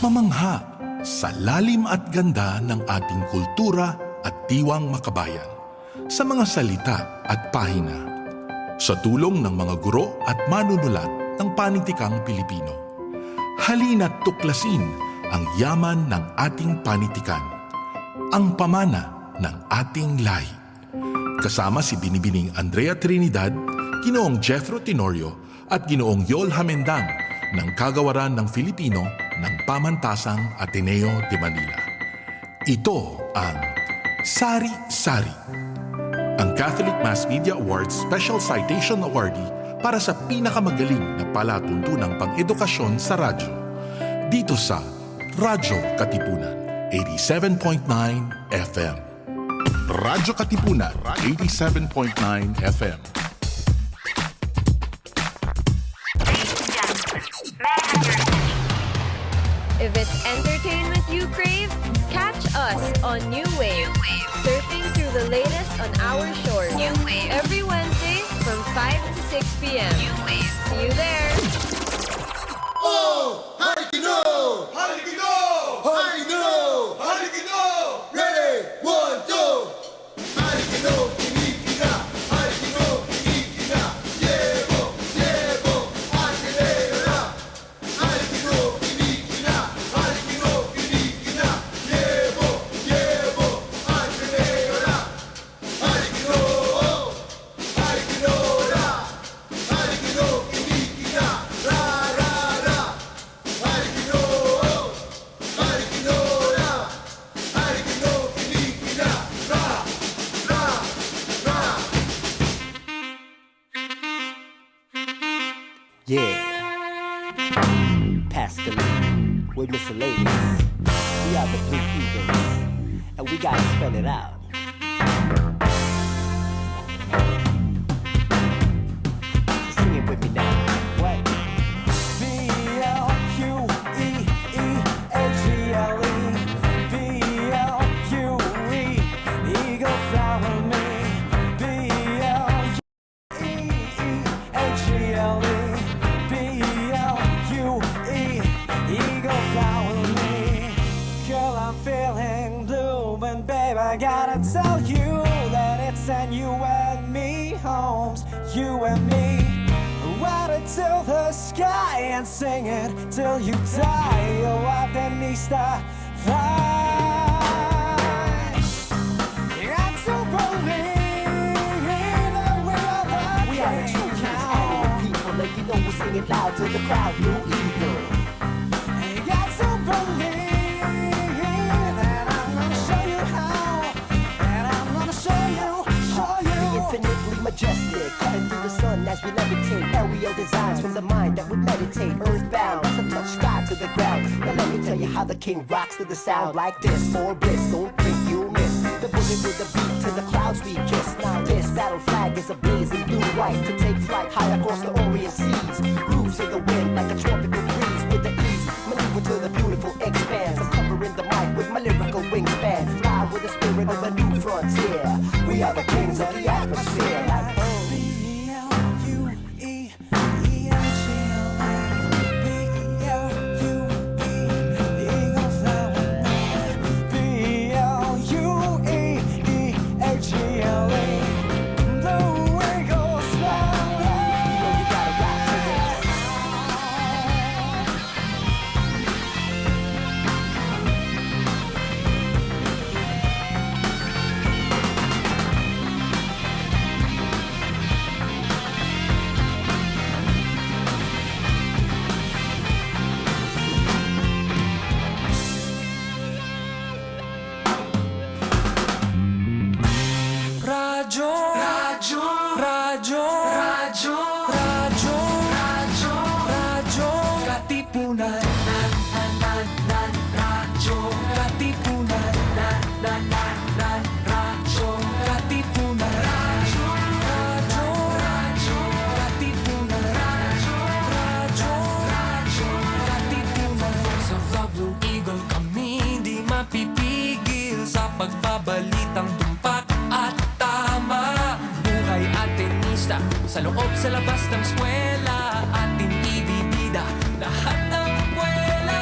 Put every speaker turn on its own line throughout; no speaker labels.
Nakapamangha sa lalim at ganda ng ating kultura at diwang makabayan, sa mga salita at pahina, sa tulong ng mga guro at manunulat ng panitikang Pilipino. Halina't tuklasin ang yaman ng ating panitikan, ang pamana ng ating lahi. Kasama si Binibining Andrea Trinidad, Ginoong Jethro Tenorio at Ginoong Yol Hamendang ng Kagawaran ng Filipino ng Pamantasang Ateneo de Manila. Ito ang Sari-Sari, ang Catholic Mass Media Awards Special Citation Awardee para sa pinakamagaling na palatuntunang pang-edukasyon sa radyo. Dito sa Radyo Katipunan, 87.9 FM. Radyo Katipunan, 87.9 FM.
If it's entertainment you crave, catch us on New Wave. Surfing through the latest on our shores. New Wave. Every Wednesday from 5 to 6 p.m. New Wave. See you there.
Oh! Halikino! Halikino! Halikino! Halikino! Ready? 1, 2! Halikino! Kinikina! Halikino! Kinikina! Yebo! Yebo! Halikino! Halikino! Kinikina! Halikino! Kinikina! Yebo! Yebo! Halikino! Halikino! Halikino! Halikino! Kinikina! Ra! Ra! Ra! Halikino! Halikino! Halikino! Kinikina! Ra! Ra! Ra!
Yeah. Pascaline, we're miscellaneous. We are the Blue Eagles, and we gotta spell it out. So sing it with me now. What? B-L-U-E-E-H-E-L-E B-L-U-E Eagle flower me B-L-U-E-E-H-E-L-E B-L-U-E Eagle flower me. Girl, I'm feeling blue, and babe, I gotta tell you that it's and you and me, Holmes, you and me. Ride it to the sky and sing it till you die. Oh, I've been Easter fly. Got to believe that we are the true people, and you know we'll sing it loud to the crowd. Blue Eagle. Got to believe that I'm gonna show you how, and I'm gonna show you. The infinitely majestic, cutting through the sun as we levitate. Aerial designs from the mind that would meditate. Earthbound, as I touch sky to the ground. Now let me tell you how the king rocks to the sound like this. For bliss, don't think you'll miss the boogie with the beat to the clouds we kiss. Now this battle flag is a blazing blue-white to take flight high across the Orient seas. Grooves in the wind like a tropical breeze with the ease. Maneuver to the beautiful expanse. I'm covering the mic with my lyrical wingspan. Fly with the spirit of a new frontier. We are the kings of the atmosphere. Like
Katipunan, Radyo Katipunan, Radyo Katipunan, Radyo Katipunan, Radyo Katipunan. Voice of the Blue Eagle, kami di mapipigil sa pagbabalitang tumpak at tama. Buhay atenista, sa loob sa labas ng eskwela, ating ibibida lahat ng eskwela.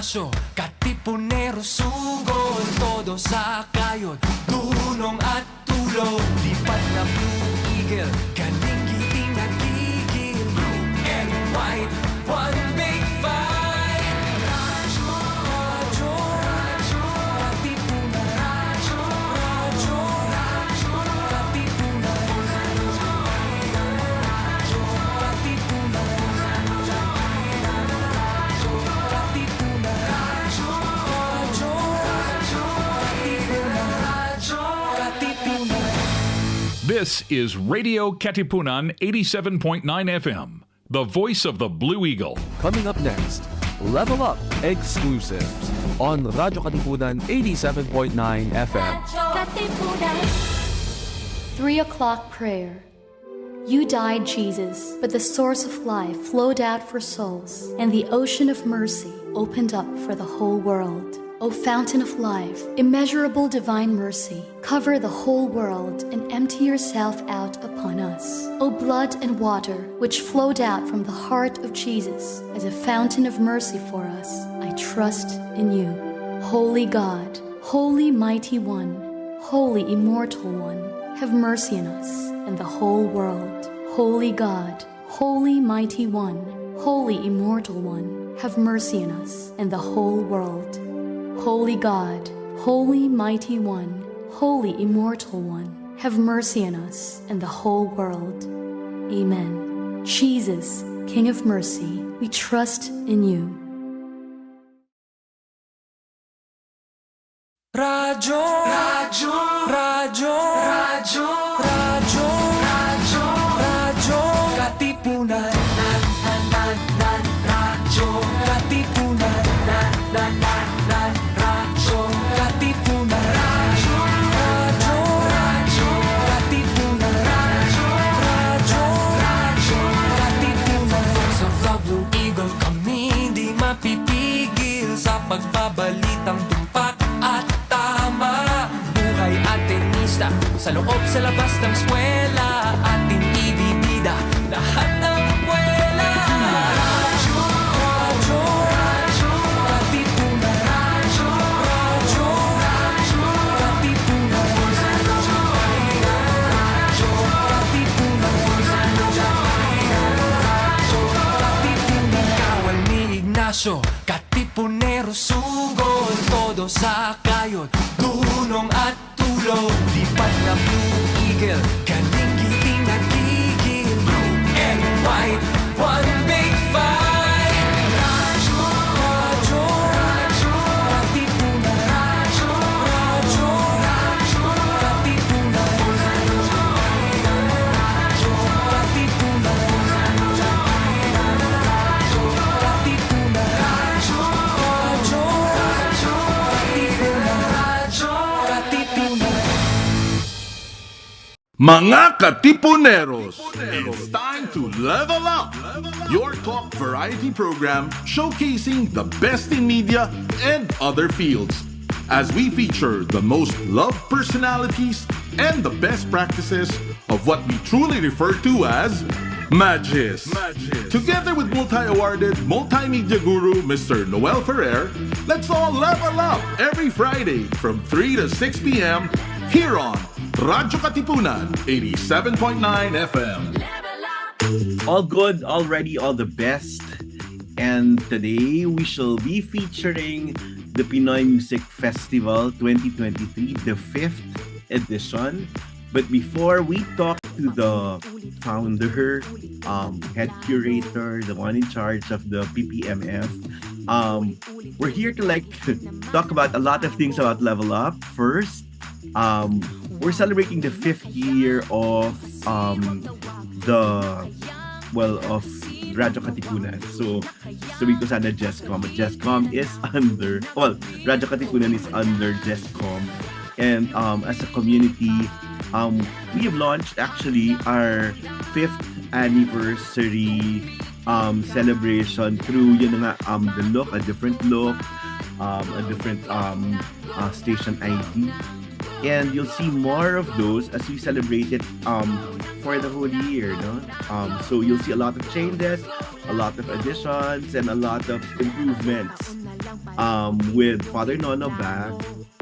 Ignacio, Katipunero, Sugod, todo sa kayod, dunong at tulog, lipat na Blue Eagle, kaning giting nagigil, blue and white, one big fight. Radyo, radyo, radyo, Katipunan, radyo, radyo, radyo, Katipunan, radyo, radyo, Katipunan, radyo, radyo, Katipunan, radyo, radyo, radyo, Katipunan, radyo, Katipunan.
This is Radio Katipunan 87.9 FM, the voice of the Blue Eagle.
Coming up next, Level Up exclusives on Radyo Katipunan 87.9 FM.
3 o'clock prayer. You died, Jesus, but the source of life flowed out for souls, and the ocean of mercy opened up for the whole world. O fountain of life, immeasurable divine mercy, cover the whole world and empty yourself out upon us. O blood and water, which flowed out from the heart of Jesus as a fountain of mercy for us, I trust in you. Holy God, holy mighty one, holy immortal one, have mercy on us and the whole world. Holy God, holy mighty one, holy immortal one, have mercy on us and the whole world. Holy God, holy mighty one, holy immortal one, have mercy on us and the whole world. Amen. Jesus, King of mercy, we trust in you.
Radyo, radyo, radyo, radyo, radyo, radyo, radyo, Katipunan, radyo, Katipunan, radyo, Katipunan, radyo, radyo, radyo, Katipunan, radyo, radyo, Katipunan. Voice of the Blue Eagle, kami di mapipigil sa pagbabalitang tumpak at tama. Buhay at tenista, sa loob sa labas ng eskwela, ating ibibida lahat ng buwela. Radyo, radyo, radyo, Katipunan, radyo, radyo, radyo, Katipunan, radyo, radyo, Katipunan, radyo, Katipunan. Kawal ni Ignacio, Katipunero, Sugod, todo sa kayod, dunong at tulog, lipat na Blue Eagle, kaning giting nagigil, blue and white, one big fight. Radyo, radyo, radyo, Katipunan, radyo, radyo, radyo, Katipunan, radyo, radyo, Katipunan, radyo, radyo, Katipunan, radyo, radyo, radyo, Katipunan, radyo, Katipunan.
Mga Katipuneros, it's time to level up! Your talk variety program showcasing the best in media and other fields. As we feature the most loved personalities and the best practices of what we truly refer to as Magis. Together with multi-awarded multimedia guru Mr. Noel Ferrer, let's all level up every Friday from 3 to 6 p.m. here on Radyo Katipunan 87.9 FM.
All good, all ready, all the best. And today we shall be featuring the Pinoy Music Festival 2023, the 5th edition. But before we talk to the founder, head curator, the one in charge of the PPMF, we're here to talk about a lot of things about Level Up. First, we're celebrating the 5th year of Radyo Katipunan. So, sabi ko sana JESCOM. But JESCOM is under, Radyo Katipunan is under JESCOM. And as a community, we have launched actually our 5th anniversary celebration through the look, a different look, a different station ID. And you'll see more of those as we celebrate it for the whole year, no? So you'll see a lot of changes, a lot of additions, and a lot of improvements. with Father Nono back,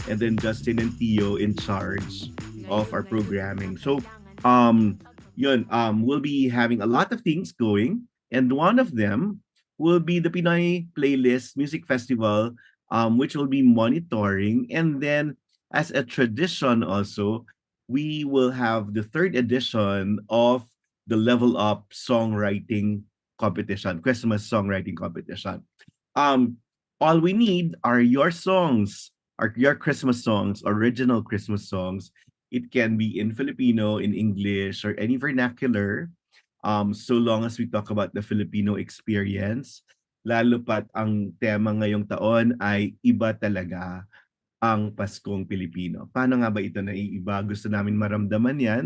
and then Justin and Tio in charge of our programming. So, um, we'll be having a lot of things going, and one of them will be the Pinoy Playlist Music Festival, which will be monitoring, and then as a tradition also, we will have the third edition of the Level Up Songwriting Competition, Christmas Songwriting Competition. Um, all we need are your songs, are your Christmas songs, original Christmas songs. It can be in Filipino, in English, or any vernacular. So long as we talk about the Filipino experience, lalo pat ang tema ngayong taon ay iba talaga ang Paskong Pilipino. Paano nga ba ito naiiba? Gusto namin maramdaman yan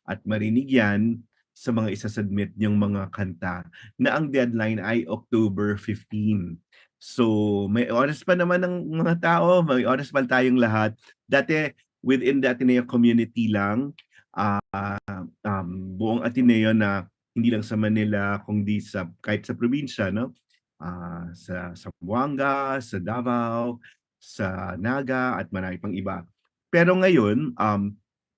at marinig yan sa mga isasubmit niyong mga kanta na ang deadline ay October 15. So may oras pa naman ng mga tao, may oras pa tayong lahat. Dati within the Ateneo community lang, buong Ateneo na hindi lang sa Manila kundi sa kahit sa probinsya, no? Sa Zamboanga, sa Davao, sa Naga at marami pang iba. Pero ngayon,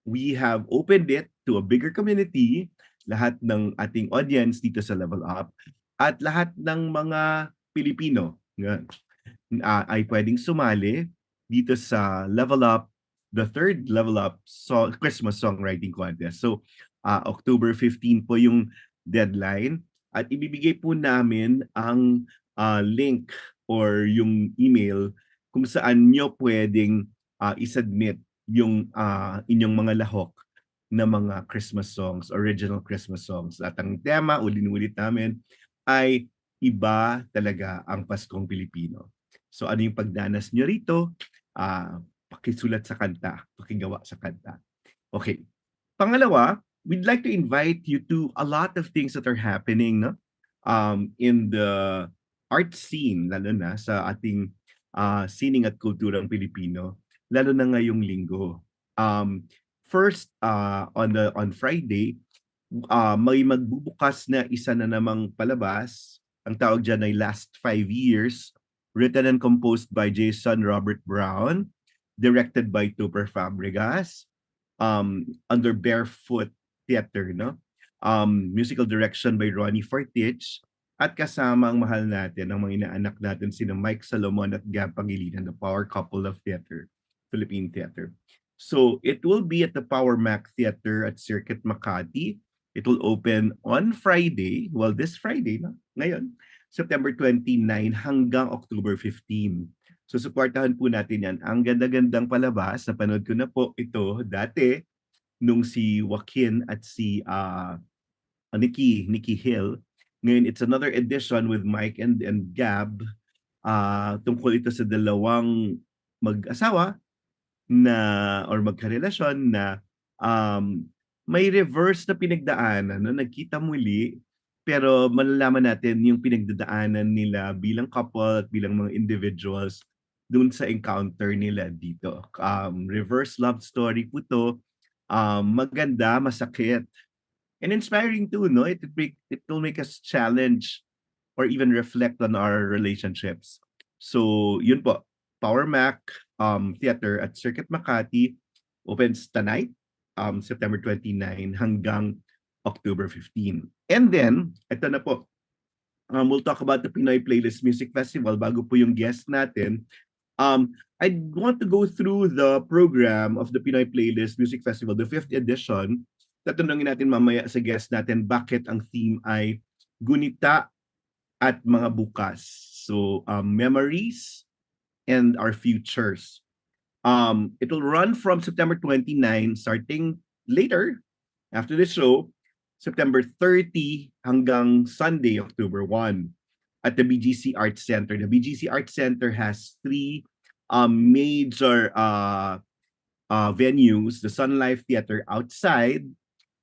we have opened it to a bigger community, lahat ng ating audience dito sa Level Up at lahat ng mga Pilipino ay pwedeng sumali dito sa Level Up, the third Level Up Christmas Songwriting Contest. So, October 15 po yung deadline at ibibigay po namin ang link or yung email kung saan nyo pwedeng isubmit yung inyong mga lahok na mga Christmas songs, original Christmas songs. At ang tema, ulit namin, ay iba talaga ang Paskong Pilipino. So ano yung pagdanas nyo rito? Pakisulat sa kanta, pakigawa sa kanta. Okay. Pangalawa, we'd like to invite you to a lot of things that are happening, no? In the art scene, lalo na sa ating sining at kulturang Pilipino, lalo na ngayong linggo. First, on Friday, may magbubukas na isa na namang palabas. Ang tawag dyan ay Last 5 Years, written and composed by Jason Robert Brown, directed by Tupper Fabregas, under Barefoot Theater, no? Musical direction by Ronnie Fortich, at kasama ang mahal natin, ang mga inaanak natin, sina Mike Salomon at Gab Pangilinan, the power couple of theater, Philippine theater. So it will be at the Power Mac Theater at Circuit Makati. It will open on Friday, well this Friday, no? Ngayon, September 29 hanggang October 15. So supportahan po natin yan. Ang ganda-gandang palabas, napanood ko na po ito dati nung si Joaquin at si Nikki Hill. Ngayon, it's another edition with Mike and Gab. Tungkol ito sa dalawang mag-asawa na or magkarelasyon na may reverse na pinagdaanan, no? Nagkita muli, pero malalaman natin yung pinagdadaanan nila bilang couple at bilang mga individuals dun sa encounter nila dito. Reverse love story po to. Maganda, masakit, and inspiring too, no? It will make us challenge or even reflect on our relationships. So, yun po. Power Mac Theater at Circuit Makati opens tonight, September 29 hanggang October 15. And then, ito na po. We'll talk about the Pinoy Playlist Music Festival bago po yung guest natin. I want to go through the program of the Pinoy Playlist Music Festival, the 5th edition. Tatanungin natin mamaya sa guest natin bakit ang theme ay gunita at mga bukas. So, memories and our futures. It will run from September 29, starting later after the show, September 30 hanggang Sunday, October 1 at the BGC Arts Center. The BGC Arts Center has 3 major venues. The Sun Life Theater outside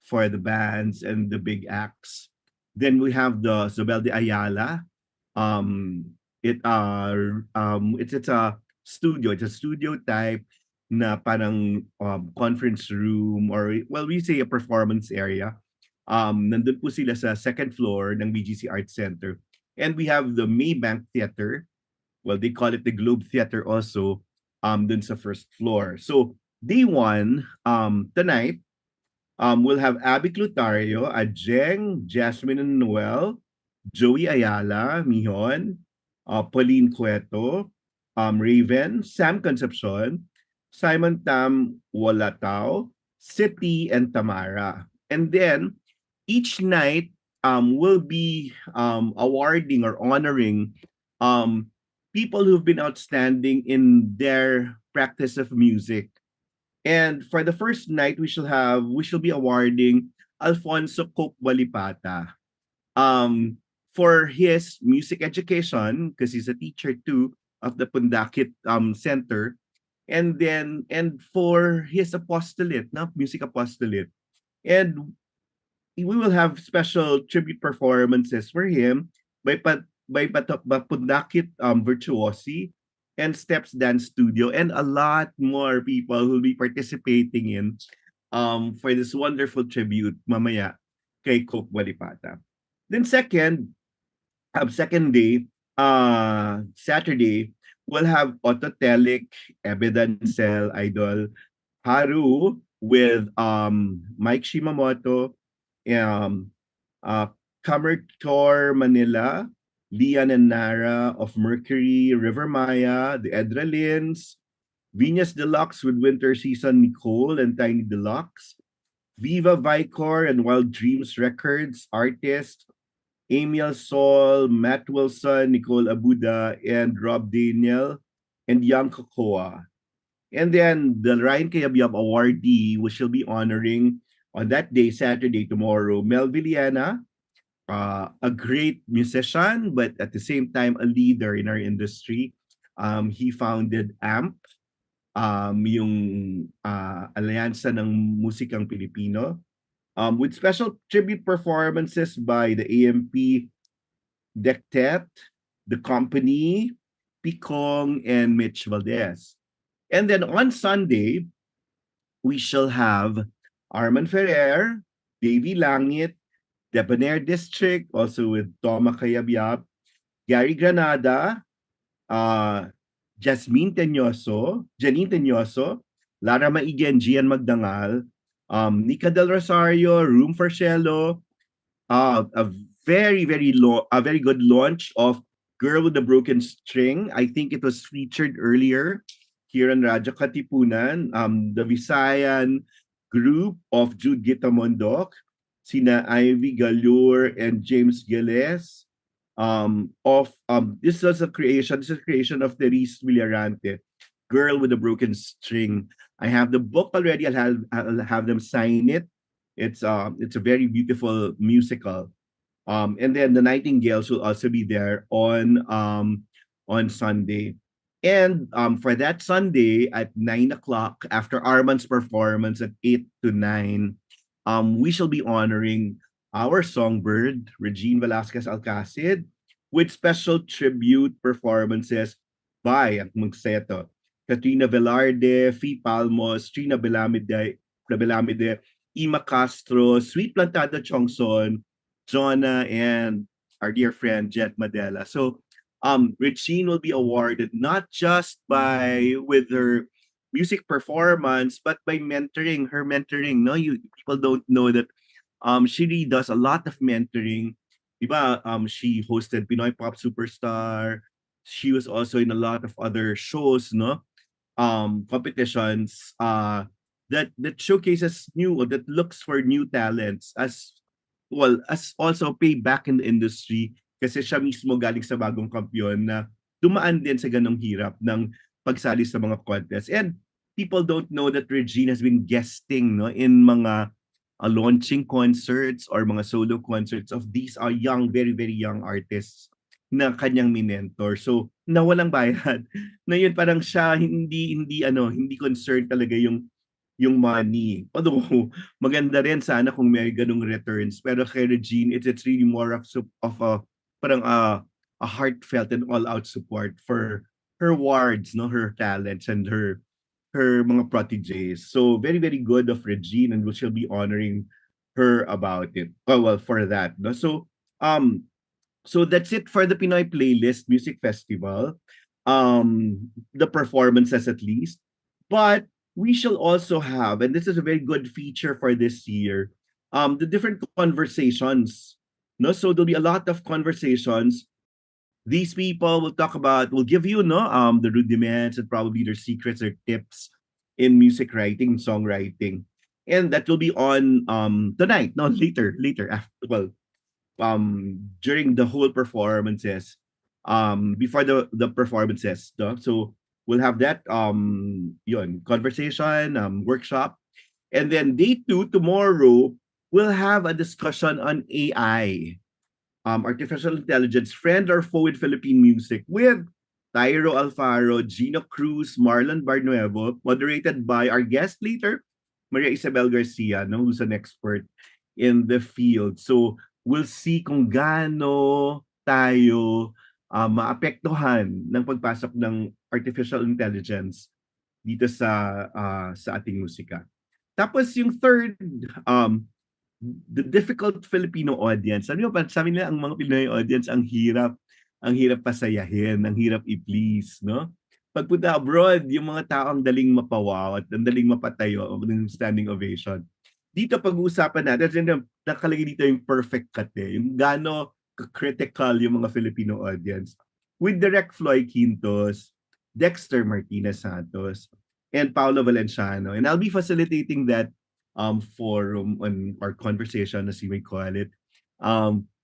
for the bands and the big acts. Then we have the Isabel de Ayala. It's a studio. It's a studio type na parang conference room or we say a performance area. Nandun po sila sa second floor ng BGC Arts Center. And we have the Maybank Theater well, they call it the Globe Theater also, dun sa first floor. So day one, tonight, we'll have Abby Clutario, Ajeng, Jasmine and Noel, Joey Ayala, Mihon, Pauline Cueto, Raven, Sam Concepcion, Simon Tam Walatao, City, and Tamara. And then each night will be awarding or honoring um, people who've been outstanding in their practice of music. And for the first night, we shall be awarding Alfonso Coke Balipata for his music education, because he's a teacher too of the Pundakit Center, and for his apostolate, na music apostolate. And we will have special tribute performances for him by Pundakit Virtuosi and Steps Dance Studio, and a lot more people who will be participating in for this wonderful tribute mamaya kay Coke Walipata. Then second day, Saturday, we'll have Autotelic, Evidencel, Idol, Haru with Mike Shimamoto, um, uh, Kamertor Manila, Lian and Nara of Mercury, River Maya, the Edralins, Venus Deluxe with Winter Season Nicole and Tiny Deluxe, Viva Vicor and Wild Dreams Records, Artist, Emil Sol, Matt Wilson, Nicole Abuda, and Rob Daniel, and Young Cocoa. And then the Ryan Kayabyab awardee, we shall be honoring on that day, Saturday, tomorrow, Mel Villana, a great musician, but at the same time, a leader in our industry. He founded AMP, yung alyansa ng musikang Pilipino, with special tribute performances by the AMP Dectet, The Company, Picong, and Mitch Valdez. And then on Sunday, we shall have Arman Ferrer, Davy Langit, Debonair District, also with Toma Kayabyab, Gary Granada, Janine Tenyoso, Lara Maigen, Gian Magdangal, Nika Del Rosario, Room for Cello, a very good launch of Girl with the Broken String. I think it was featured earlier here on Radyo Katipunan. The Visayan group of Jude Gitamondok, sina Ivy Galure and James Giles. This is a creation of Therese Villarante, Girl with a Broken String. I have the book already. I'll have them sign it. It's a very beautiful musical. And then the Nightingales will also be there on Sunday. And for that Sunday at 9 o'clock, after Arman's performance at 8 to 9, we shall be honoring our songbird, Regine Velasquez Alcacid, with special tribute performances by ang magseto, Katrina Velarde, Fee Palmos, Trina Belamide, Ima Castro, Sweet Plantada Chongson, Jonah, and our dear friend Jet Madela. So Regine will be awarded not just with her music performance, but by mentoring. Her mentoring, no, people don't know that she really does a lot of mentoring. Diba? She hosted Pinoy Pop Superstar. She was also in a lot of other shows, no? Competitions that showcases new, or that looks for new talents, as well as also pay back in the industry, kasi siya mismo galing sa bagong kampiyon na dumaan din sa ganong hirap ng pagsali sa mga contest. And people don't know that Regine has been guesting, no, in mga launching concerts or mga solo concerts of these young, very young artists na kanyang minentor. So nawalang bayad. Na yun, parang siya hindi concerned talaga yung money. Although maganda rin sana kung may ganung returns, pero kay Regine, it's really more of a parang a heartfelt and all-out support for her wards, no, her talents and her mga proteges. So very good of Regine, and we shall be honoring her about it. Oh, well, for that, no? So that's it for the Pinoy Playlist Music Festival. the performances at least. But we shall also have, and this is a very good feature for this year, the different conversations. No, so there'll be a lot of conversations. These people will give you the rudiments and probably their secrets or tips in music writing, songwriting. And that will be on tonight, no, later after, well, during the whole performances, before the performances, no? So we'll have that yun, conversation, workshop. And then day 2 tomorrow, we'll have a discussion on AI, artificial intelligence, friend or foe in Philippine music, with Tyro Alfaro, Gino Cruz, Marlon Barnuevo, moderated by our guest later, Maria Isabel Garcia, no, who's an expert in the field. So we'll see kung gaano tayo maapektuhan ng pagpasok ng artificial intelligence dito sa ating musika. Tapos yung third, the difficult Filipino audience. Ano yung sabi nila, ang mga Pinoy audience, ang hirap pasayahin, ang hirap i-please, no? Pagpunta abroad, yung mga tao ang daling mapawaw at ang daling mapatayo ng standing ovation. Dito pag-uusapan natin, nakalagay dito yung perfect cut yung gaano critical yung mga Filipino audience. With Direct Floyd Quintos, Dexter Martinez Santos, and Paolo Valenciano. And I'll be facilitating that forum on our conversation, as you may call it.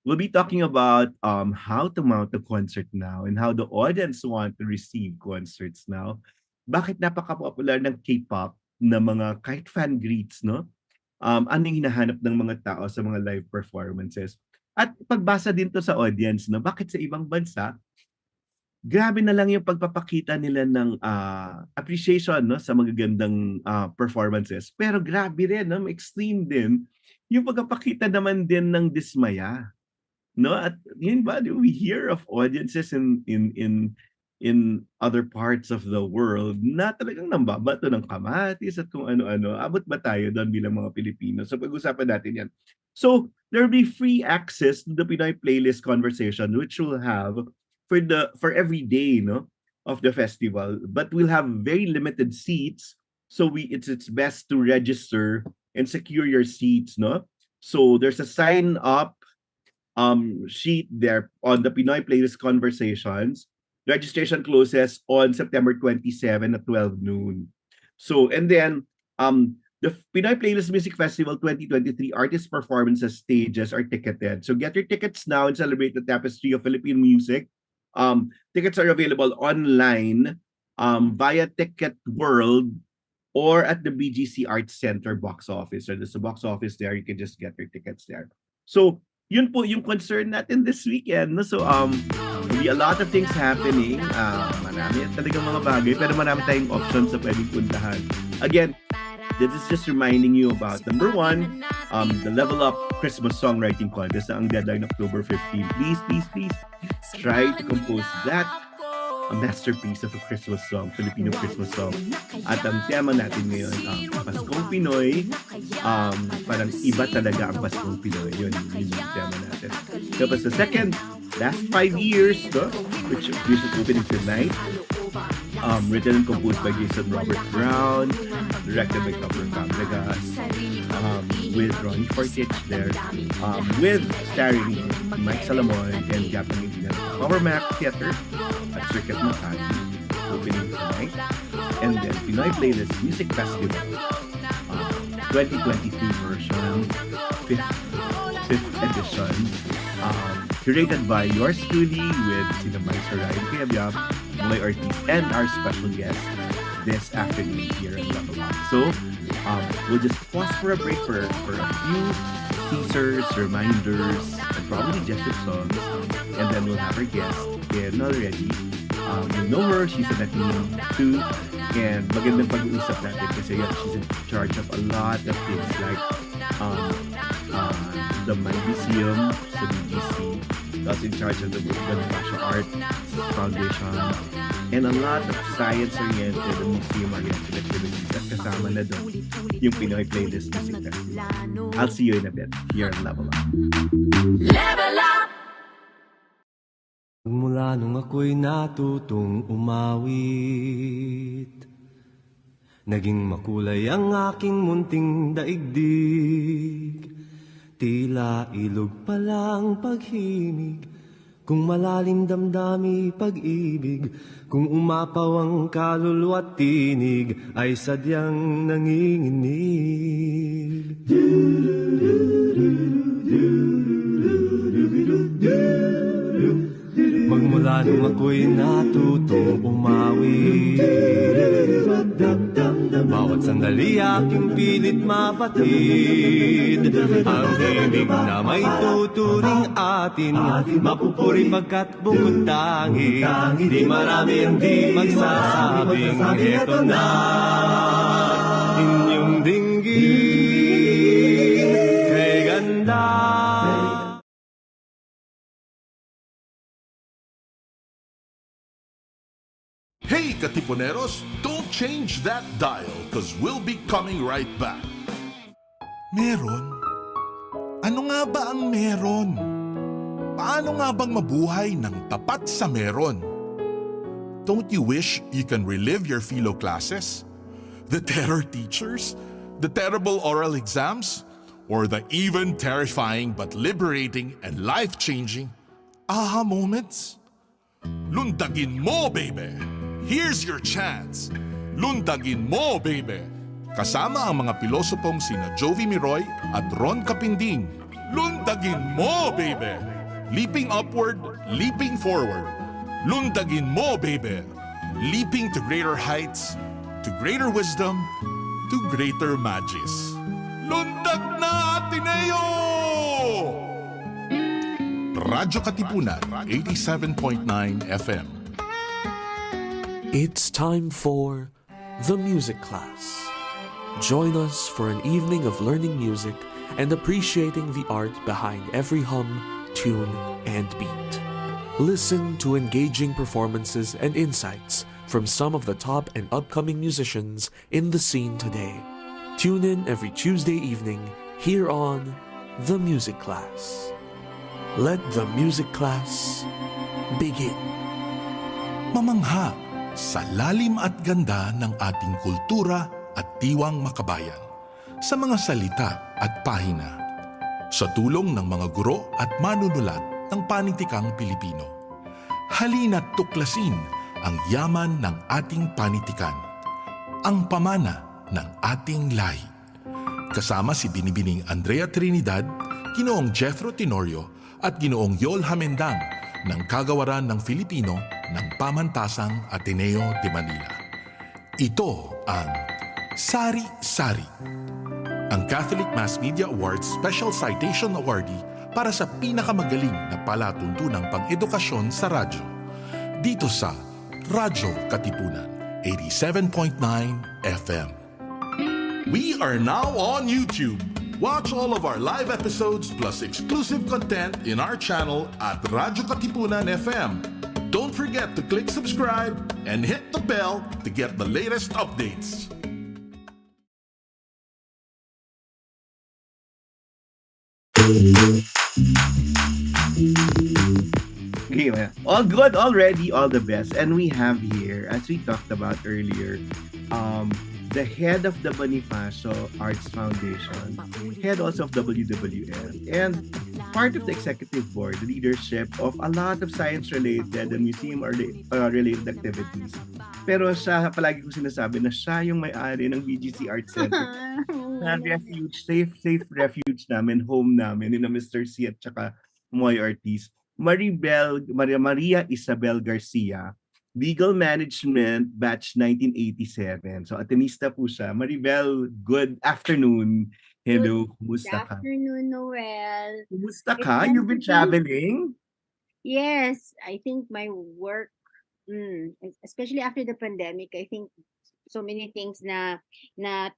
We'll be talking about how to mount a concert now and how the audience want to receive concerts now. Bakit napaka-popular ng K-pop na mga kahit fan greets, no? Anong hinahanap ng mga tao sa mga live performances? At pagbasa din to sa audience, no? Bakit sa ibang bansa, grabe na lang yung pagpapakita nila ng appreciation, no, sa magagandang performances. Pero grabe rin, no, extreme din yung pagpapakita naman din ng dismaya. No, at yun ba, we hear of audiences in other parts of the world na talagang nambabato ng kamatis at kung ano-ano. Abot ba tayo doon bilang mga Pilipino? So pag-usapan natin yan. So there will be free access to the Pinoy Playlist conversation, which we'll have for every day, no, of the festival. But we'll have very limited seats, so it's best to register and secure your seats, no. So there's a sign up sheet there on the Pinoy Playlist Conversations. Registration closes on September 27 at 12 noon. So, and then the Pinoy Playlist Music Festival 2023 artist performances stages are ticketed. So get your tickets now and celebrate the tapestry of Philippine music. Tickets are available online via Ticket World or at the BGC Arts Center box office. So there's a box office there. You can just get your tickets there. So yun po yung concern natin this weekend. No? So will be a lot of things happening. Marami talagang mga bagay, pero marami tayong options sa pwedeng puntahan. Again, this is just reminding you about number 1, the Level Up Christmas Songwriting Contest na ang deadline October 15. Please try to compose that, a masterpiece of a Christmas song, Filipino Christmas song. At ang tema natin ngayon, Paskong Pinoy, parang iba talaga ang Paskong Pinoy. Yun yung tema natin. Tapos the second, last 5 years, no? Which is opening tonight. Written and composed by Jason Robert Brown, directed by Copper Fabregas, with Ronnie Fortich there, with starring Mike Salamon and Captain Indian. Power Mac Theater at Circuit Makati, opening tonight. And then Pinoy Playlist Music Festival, 2023 version, 5th edition, curated by yours truly with Sinamay Ryan Kiabyab, Moy Ortiz, and our special guest this afternoon here at Level Up. So, we'll just pause for a break for a few teasers, reminders, and probably suggested songs, and then we'll have our guest in already. You know her, she's a Latin too, and magandang pag-uusap natin kasi she's in charge of a lot of things like the Mind Museum sa BGC, that's in charge of the Bonifacio Art Foundation, and a lot of science-oriented and museum-oriented activities at kasama na doon yung Pinoy Playlist Music Festival. I'll see you in a bit here on Level Up.
Level Up! Mula
Magmula nung ako'y natutong umawit, naging makulay ang aking munting daigdig. Tila ilog palang paghimig, kung malalim damdami pag-ibig, kung umapaw ang kaluluwa't tinig, ay sadyang nanginginig. Magmula nung ako'y natutong umawi, bawat sandali aking pilit mapatid ang himig na may tuturing atin, mapupuri pagkat bukod tangi, di marami ang di magsasabing eto na inyong dinggin kay ganda.
Hey, Katipuneros, don't change that dial because we'll be coming right back. Meron? Ano nga ba ang meron? Paano nga bang mabuhay ng tapat sa meron? Don't you wish you can relive your philo classes? The terror teachers? The terrible oral exams? Or the even terrifying but liberating and life-changing aha moments? Lundagin mo, baby! Here's your chance! Lundagin mo, baby! Kasama ang mga pilosopong sina Jovi Miroy at Ron Capinding. Lundagin mo, baby! Leaping upward, leaping forward. Lundagin mo, baby! Leaping to greater heights, to greater wisdom, to greater magis. Lundag na, Ateneo! Radyo Katipunan, 87.9 FM.
It's time for The Music Class. Join us for an evening of learning music and appreciating the art behind every hum, tune, and beat. Listen to engaging performances and insights from some of the top and upcoming musicians in the scene today. Tune in every Tuesday evening here on The Music Class. Let the music class begin.
Mamangha sa lalim at ganda ng ating kultura at tiwang makabayan, sa mga salita at pahina, sa tulong ng mga guro at manunulat ng panitikang Pilipino. Halina't tuklasin ang yaman ng ating panitikan, ang pamana ng ating lahi. Kasama si Binibining Andrea Trinidad, Ginoong Jethro Tenorio at Ginoong Yol Hamendang ng Kagawaran ng Filipino ng Pamantasang Ateneo de Manila. Ito ang Sari-Sari, ang Catholic Mass Media Awards Special Citation Awardee para sa pinakamagaling na palatuntunang pang-edukasyon sa radyo. Dito sa Radyo Katipunan, 87.9 FM. We are now on YouTube. Watch all of our live episodes plus exclusive content in our channel at Radyo Katipunan FM. Don't forget to click subscribe and hit the bell to get the latest updates.
Okay, all good already, all the best. And we have here, as we talked about earlier, the head of the Bonifacio Arts Foundation, head also of WWF, and part of the executive board, the leadership of a lot of science-related and museum-related activities. Pero siya, palagi ko sinasabi na siya yung may-ari ng BGC Arts Center. Na refuge, safe refuge namin, home namin, ni na Mr. C at saka Moy Ortiz. Maria Isabel Garcia, Legal Management Batch 1987. So, Atenista po siya. Maribel, good afternoon. Hello, kumusta ka?
Good afternoon, Noel.
Kumusta ka? You've been traveling?
Yes, I think my work, especially after the pandemic, I think so many things na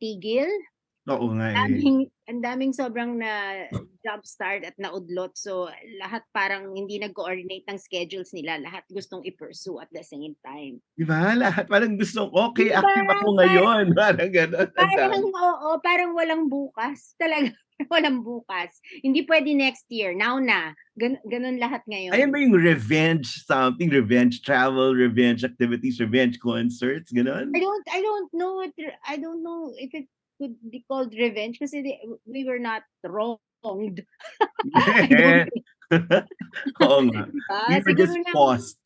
tigil.
Oo nga eh.
Ang daming sobrang na job start at naudlot. So lahat parang hindi nag-coordinate ng schedules nila. Lahat gustong i-pursue at the same time.
Diba? Lahat parang gustong, okay, diba? Active ako ngayon. Parang gano'n.
Parang, oo, parang walang bukas. Talaga. Walang bukas. Hindi pwede next year. Now na. Ganun lahat
Ayan
ngayon.
ba yung revenge something, revenge travel, revenge activities, revenge concerts, ganon?
I don't know I don't know if it could be called revenge kasi we were not wronged. I don't think.
Oo nga.
Diba?
We were
Siguro
just
lang,
paused.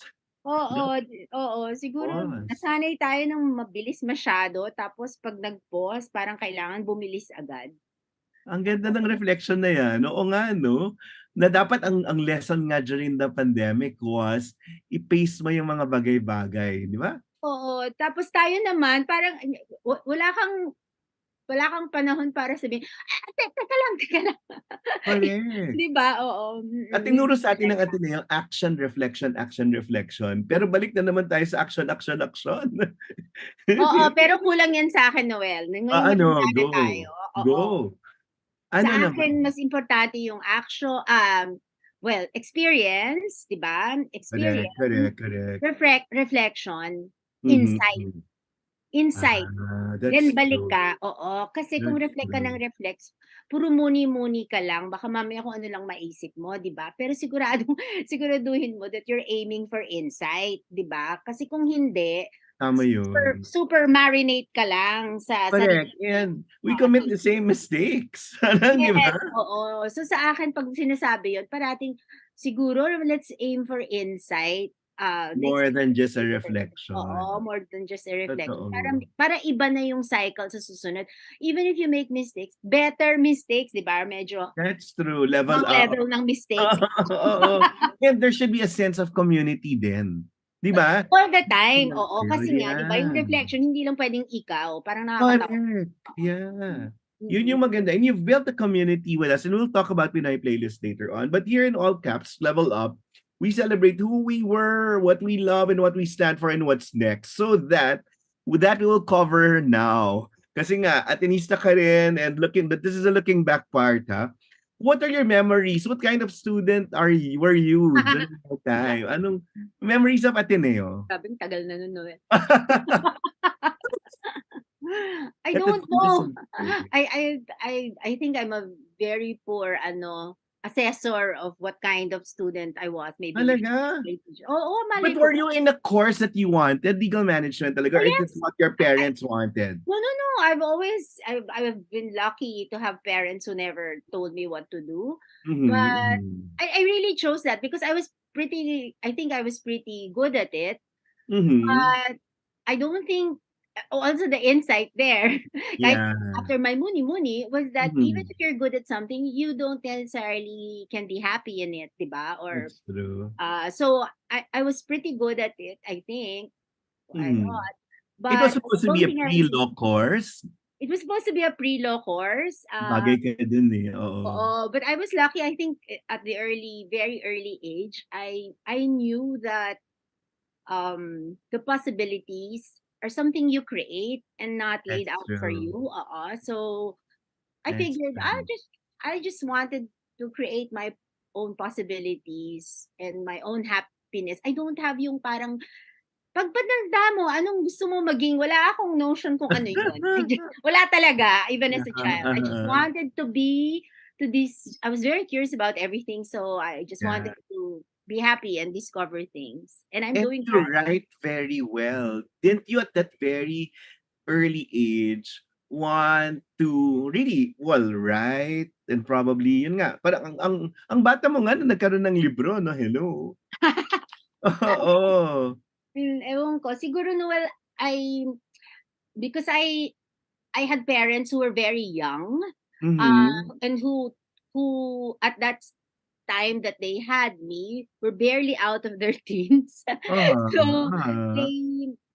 oo, siguro
Pause.
nasanay tayo ng mabilis masyado tapos 'pag nag-pause parang kailangan bumilis agad.
Ang ganda ng reflection na yan. Oo nga, no? Na dapat ang lesson nga during the pandemic was i-pace mo yung mga bagay-bagay, di ba?
Oo, tapos tayo naman parang wala kang panahon para sabihin, teka lang."
Correct.
'Di ba? Oo,
At tinuro sa atin ng Ateneo, action, reflection, action, reflection. Pero balik na naman tayo sa action, action, action.
Oo, pero kulang 'yan sa'kin, Noel. Ngayong
Ano,
matanda na
go.
tayo,
Go.
oo.
Ano
Sa
naman?
akin mas importante yung experience, 'di ba?
Correct,
Experience,
correct, correct.
reflection,
Mhm,
insight.
mhm.
Insight.
That's
Then balik
true.
ka, oo. Kasi kung
That's
reflect ka ng
true.
reflex, puro muni-muni ka lang, baka mamaya kung ano lang maisip mo, 'di ba? Pero siguraduhin mo that you're aiming for insight, 'di ba? Kasi kung hindi,
Tama
super
yun.
super marinate ka lang sa
Correct.
sarili
And we
mo.
commit the same mistakes. Parang, di ba?
Yes, oo. So sa akin 'pag sinasabi 'yun, parating siguro let's aim for insight, next
More than just a
year. Oo,
reflection.
more than just a reflection.
Totoo.
Para iba na yung cycle sa susunod. Even if you make mistakes, better mistakes, 'di ba? Medyo
That's true. Level
ibang
up.
level ng mistakes.
Oo. And there should be a sense of community din. Di ba?
All the time, oo. Kasi nga, 'di ba, yung
Yeah.
reflection hindi lang puwedeng ikaw, parang nakakatakot.
Correct. Yeah. Yun
Mm.
yung maganda. And you've built a community with us. And we'll talk about Pinoy playlist later on. But here in all caps, level up, we celebrate who we were, what we love, and what we stand for, and what's next. So that, with that, we will cover now. Kasi nga, Atenista ka rin, and but this is a looking back part, ha? What are your memories? What kind of student were you during that time? Anong memories of Ateneo?
Grabe, ang tagal na nun, Noel. I
Let
don't
us
know.
listen to it.
I think I'm a very poor assessor of what kind of student I was. Maybe
Talaga?
Oo,
But
malay ko.
were you in a course that you wanted, legal management talaga,
Oh,
or is it
yes.
what your parents wanted?
No. I've been lucky to have parents who never told me what to do.
Mhm,
But
mhm.
I really chose that because I think I was pretty good at it.
Mhm.
But I don't think also the insight there, kahit
Yeah.
after my muni-muni, was that even
Mhm.
if you're good at something, you don't necessarily can be happy in it, 'di ba? Or
That's true.
so I was pretty good at it, I think. I
Mhm.
thought.
It was
But I
supposed to be
don't
a
think I was
pre-law course.
it was supposed to be a pre-law course.
Bagay ka dun eh, oo.
But I was lucky. I think at the very early age, I knew that the possibilities are something you create and not laid
That's
out for
true.
you. So I
That's
figured
true.
I just wanted to create my own possibilities and my own happiness. I don't have yung parang pag pananda mo, anong gusto mo maging? Wala akong notion kung ano yun. Wala talaga, even as a child. I just
Uh-huh.
wanted to be to this. I was very curious about everything, so I just
Yeah.
wanted to be happy and discover things. And I'm
And
doing
you
that.
write very well. Didn't you at that very early age want to really, well, write and probably yun nga, parang ang bata mo nga na nagkaroon ng libro 'no, hello. Oo.
Ewan ko, siguro Noel, because I had parents who were very young,
Mhm.
and who at that time that they had me were barely out of their teens. So
Uh-huh.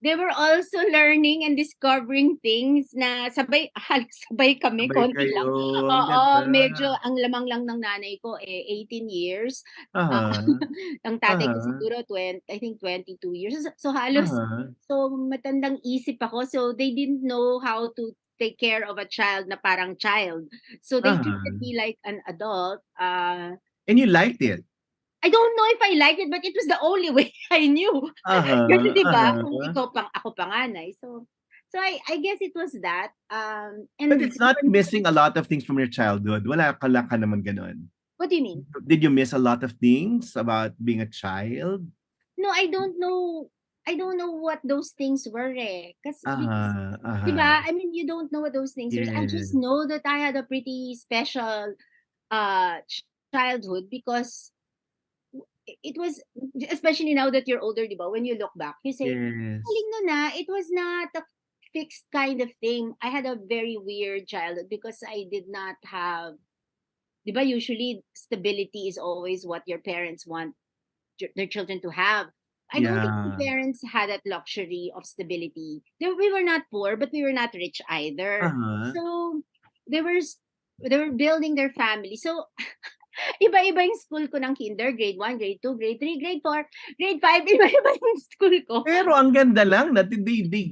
they were also learning and discovering things na halos sabay kami,
Sabay
konti
kayo,
lang.
ang
Oo,
ganda.
medyo ang lamang lang ng nanay ko 18 years. Ah,
Uh-huh.
ang tatay ko
Uh-huh.
siguro I think 22 years. So halos
Uh-huh.
matandang isip ako. So they didn't know how to take care of a child na parang child. So they treated
Uh-huh.
me like an adult.
And you liked it?
I don't know if I liked it, but it was the only way I knew. Kasi
Uh-huh,
'di ba, kung
uh-huh.
ako panganay, so So I guess it was that.
But
And
it's not missing a lot of things from your childhood. Wala ka naman ganon.
what do you mean?
Did you miss a lot of things about being a child?
No, I don't know. I don't know what those things were because
Uh-huh.
diba? I mean, you don't know what those things are. I
Yes.
just know that I had a pretty special childhood because it was, especially now that you're older, diba? When you look back, you say,
Yes.
"Galing nun na, it was not a fixed kind of thing." I had a very weird childhood because I did not have, diba? Usually stability is always what your parents want their children to have. I don't think my
Yeah.
parents had that luxury of stability. We were not poor, but we were not rich either.
Uh-huh.
So they were they were building their family. So iba-iba yung school ko ng kinder, grade 1, grade 2, grade 3, grade 4, grade 5, iba-iba yung school ko.
Pero ang ganda lang that they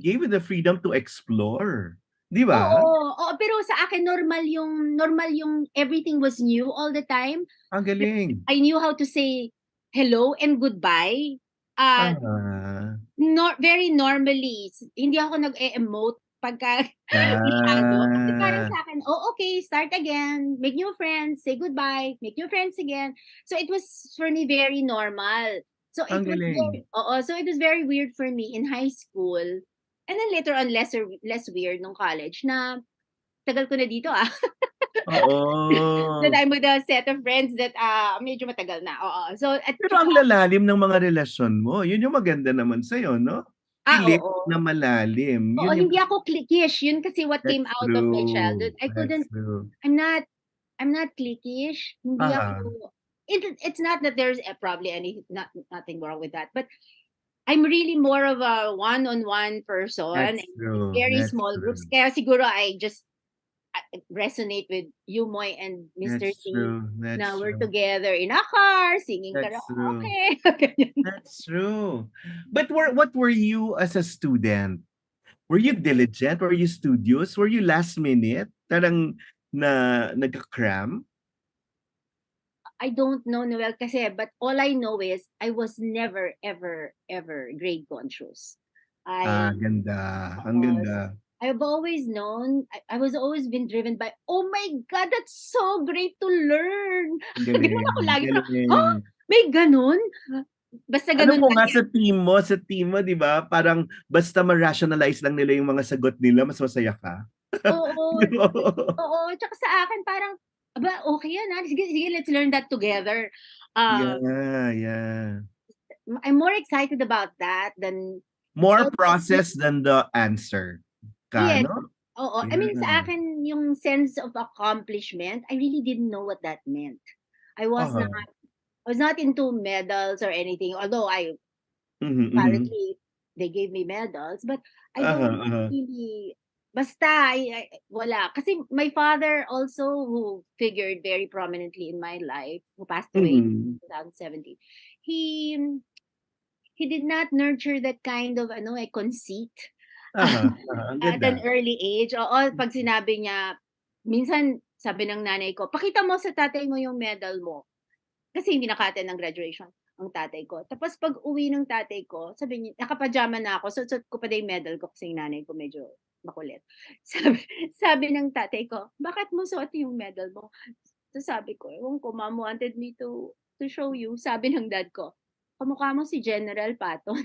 gave you the freedom to explore. Di ba?
Oo, pero sa akin normal yung everything was new all the time.
Ang galing.
I knew how to say hello and goodbye. Uh,
Ah.
Very normally. Hindi ako nag-e-emote pagka masyado. Kasi parang
Ah.
sa akin, oh, okay, start again, make new friends, say goodbye, make new friends again. So it was for me very normal. So it
Ang
was
galing.
so it was very weird for me in high school. And then later on, less weird nung college na tagal ko na dito That
Oo.
I'm with a set of friends that medyo matagal na. Oo. So at
Pero ang lalalim ng mga relasyon mo. Yun yung maganda naman sa'yo, no? Pilit
oo.
na malalim.
Oo,
Yun yung
hindi ako cliquish. Yun kasi what came
that's
out of my
true.
childhood. I
That's
couldn't
true.
I'm not cliquish. Hindi
Ah,
ako it's not that there's probably nothing wrong with that, but I'm really more of a one-on-one person
that's
and in
true.
very
That's
small groups.
true.
Kaya siguro I just resonate with you, Moy, and Mr.
That's
C.
true. That's
Na we're
true.
together in a car, singing
That's true.
karaoke. Ganyan.
That's true. But what were you as a student? Were you diligent? Were you studious? Were you last minute? Tarang nagka-cram?
I don't know, Noel, kasi, but all I know is I was never, ever, ever grade conscious.
Ganda. Ang
Uh,
ganda.
I've always known, I was always been driven by, oh my God, that's so great to learn.
Ang
Ganun
galing.
ako lagi na,
Galing.
may ganun? Basta
Alam
ganun
ko
lang
nga
yan.
sa team mo, 'di ba? Parang basta ma-rationalize lang nila yung mga sagot nila, mas masaya ka.
Oo, oo. Tsaka sa akin parang, aba, okay yan Sige, sige, let's learn that together.
Yeah,
Um,
yeah.
I'm more excited about that than
More
all
process than the answer ka,
yes.
no?
Oo. I mean, sa
Yeah.
akin, yung sense of accomplishment, I really didn't know what that meant. I was not,
Uh-huh.
I was not into medals or anything, although
Mhm, mhm.
apparently they gave me medals, but I
Uh-huh,
don't
uh-huh.
really, basta, wala. Kasi my father also, who figured very prominently in my life, who passed away in
Mhm.
2017, he, he did not nurture that kind of, conceit.
Uh-huh, uh-huh. Ang
At an
ganda.
early age, oo, 'pag sinabi niya minsan sabi ng nanay ko, "Pakita mo sa tatay mo yung medal mo." Kasi hindi naka-attend ng graduation ang tatay ko. Tapos pag-uwi ng tatay ko, sabi niya naka-pajama na ako, suot ko pa din yung medal ko kasi yung nanay ko medyo makulit. Sabi sabi ng tatay ko, "Bakit mo suot yung medal mo?" So sabi ko, "Ewan ko, mom wanted me to show you." Sabi ng dad ko, "Kamukha mo si General Patton."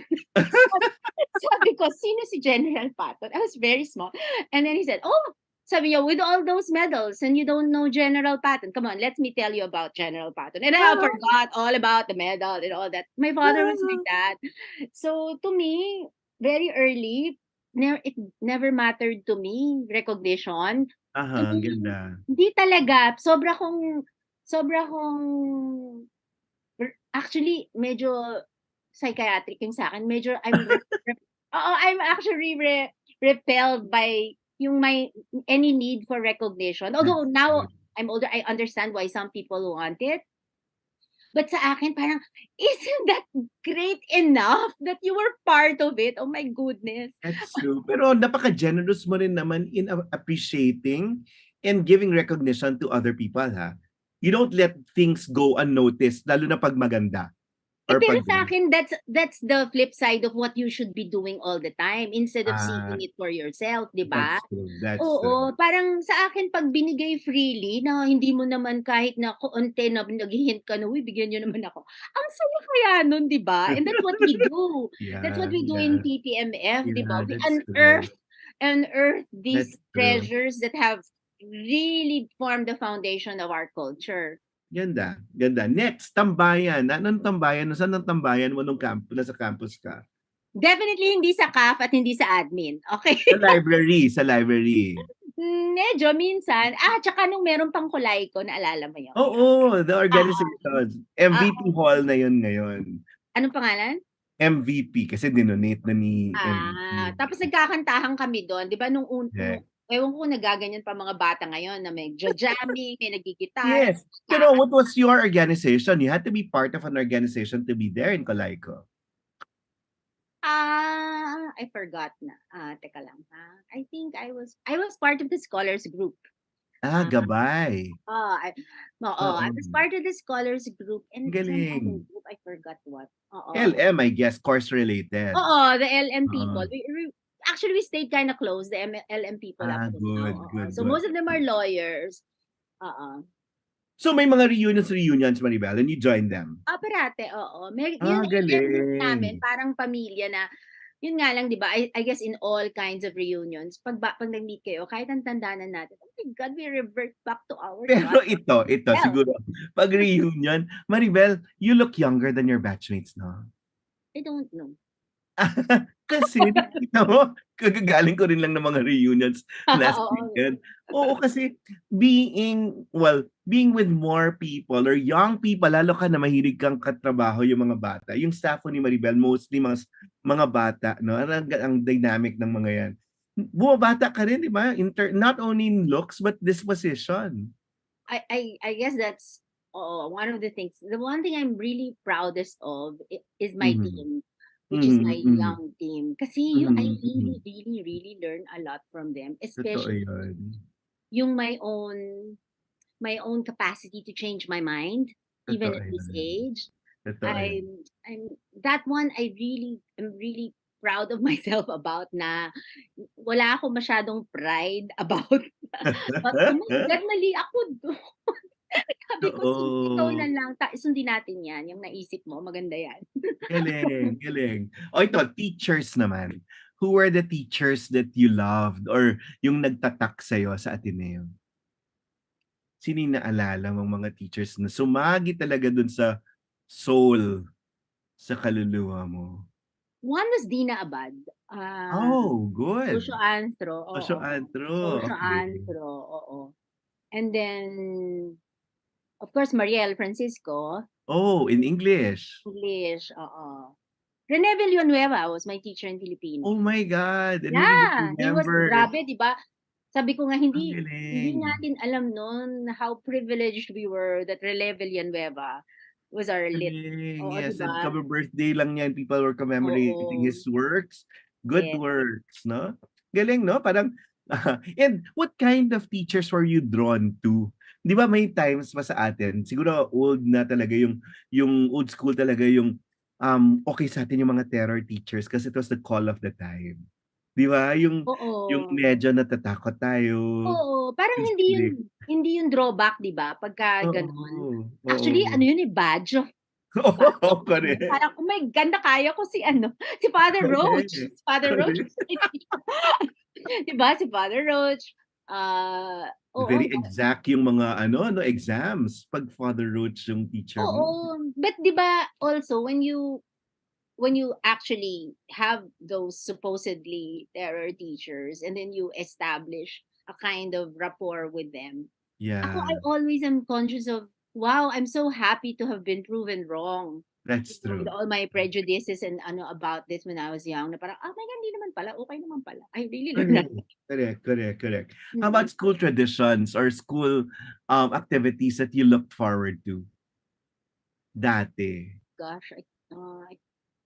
Sabi ko, "Sino si General Patton?" I was very small. And then he said, "Oh," sabi niya, "with all those medals and you don't know General Patton. Come on, let me tell you about General Patton." And I forgot all about the medal and all that. My father was like that. So to me, very early, it never mattered to me, recognition.
Aha, ang
Hindi,
ganda.
hindi talaga. Sobra kong actually, medyo psychiatric yung sa'kin. Medyo I'm actually repelled by yung any need for recognition. Although
That's
now
good.
I'm older, I understand why some people want it. But sa akin parang, isn't that great enough that you were part of it? Oh my goodness.
That's true. Pero napaka-generous mo rin naman in appreciating and giving recognition to other people, ha? You don't let things go unnoticed, lalo na 'pag maganda. Or
pero
pag
sa akin, that's the flip side of what you should be doing all the time instead of
ah,
seeking it for yourself, 'di ba?
that's true. That's true.
Oo, parang sa akin 'pag binigay freely na hindi mo naman kahit na konti na naghi-hint ka na, "Uy, bigyan niyo naman ako." Ang saya kaya nun, 'di ba? And that's what we do. That's what
Yeah,
we do in
yeah.
TTMF, 'di ba?
Yeah,
We
that's true.
unearth
That's
these
true.
treasures that have really formed the foundation of our culture.
Ganda, ganda. Next, tambayan. Anong tambayan? Saan ang tambayan mo nung nasa campus ka?
Definitely hindi sa CAF at hindi sa admin, okey?
Sa library, sa library.
Medyo minsan, tsaka nung meron pang Colayco, naalala mo yun?
Oo, the
Oo,
organizations. MVP
oo.
hall na yun ngayon.
Anong pangalan?
MVP kasi dinonate na ni MVP.
Tapos nagkakantahan kami dun, 'di ba nung
Yeah.
ewan ko kung nagaganyan pa mga bata ngayon na medyo jamming, may naggigitara,
Yes. Pero what was your organization? You had to be part of an organization to be there in Colayco.
I forgot na. Teka lang ha. I think I was part of the scholars group. Ah,
Gabay.
I oo,
Oo.
I was part of the scholars group and some other
Galing.
group, I forgot what. Oo.
LM, I guess, course related.
Oo, the LM people.
Oo.
We stayed kinda close, the LM people up to now,
Good,
oo.
good,
So
good.
most of them are lawyers. Oo.
So may mga reunions, Maribel, and you joined them?
Parate, oo. Yung LM group namin
Galing.
parang pamilya na yun nga lang 'di ba, I guess in all kinds of reunions 'pag nag-meet kayo kahit ang tanda na natin, oh my God, we revert back to our
Pero
childhood
ito
self.
siguro 'pag reunion, Maribel, you look younger than your batchmates, no?
I don't know.
Kasi nakita mo, kagagaling ko rin lang ng mga reunions last
Oo.
weekend. Oo, kasi being with more people or young people, lalo ka na mahilig kang katrabaho yung mga bata. Yung staff ko ni Maribel, mostly mga bata, no? Ang dynamic ng mga yan. Bumabata ka rin, di ba? Not only in looks, but disposition.
I guess that's one of the things. The one thing I'm really proudest of is my
Mhm.
team, which is my
Mhm, mhm.
young team. Kasi I
Mhm, mhm.
really, really, really learn a lot from them,
Totoo
especially
yun.
yung my own capacity to change my mind, even
Totoo
at this
yun.
age.
Totoo yun.
I'm that one I really am really proud of myself about na wala akong masyadong pride about but oh my God, mali ako dun. Sabi ko, sige, ikaw na
Oo.
lang, sundin natin yan, yung naisip mo, maganda yan.
Galing, galing. O ito, teachers naman. Who were the teachers that you loved or yung nagtatak sa'yo sa Ateneo? Sino yung naalala mong mga teachers na sumagi talaga dun sa soul, sa kaluluwa mo?
One was Dina Abad,
Oh, good.
Socio Anthro,
Socio
oo.
Antro,
Socio
okay.
Anthro, oo. And then, of course, Mariel Francisco,
Oh, in English.
English, oo. Rene Villanueva was my teacher in
Oh
Filipino.
my God, I really don't
Yeah, he was
remember.
grabe, 'di ba? Sabi ko nga
Ang
hindi
galing.
natin alam nun how privileged we were that Rene Villanueva was our lit.
Galing,
Oo, 'di
yes, and
ba?
kaba-birthday lang niya and people were commemorating
Oo.
his works. Good
Yes.
works, no? Galing, no? Parang and what kind of teachers were you drawn to? 'Di ba may times pa sa atin, siguro old na talaga yung old school talaga yung, okey sa'tin yung mga terror teachers kasi it was the call of the time. 'Di ba? Yung
Oo.
medyo natatakot tayo,
Oo, parang
yung
hindi yun
strict.
hindi yun drawback, 'di ba, pagka gano'n.
Oo,
Actually ano
oo.
yun, badge of
Oo,
honor.
correct.
Parang, "Oh my God, nakaya ko si ano, si Father Roach."
Correct,
Si Father Roach
correct.
was my teacher. 'Di ba, si Father Roach, oo.
Very exact yung mga ano 'no, exams 'pag Father Roach yung teacher mo.
Oo, but 'di ba also when you actually have those supposedly terror teachers and then you establish a kind of rapport with them. Ako,
Yeah,
I always am conscious of, wow, I'm so happy to have been proven wrong.
that's
With
true.
all my prejudices and ano about this when I was young na parang, "Oh my God, hindi naman pala, okey naman pala." I really learned
Correct,
that.
correct, correct, correct. How
Mm.
about school traditions or school, activities that you looked forward to dati?
Gosh,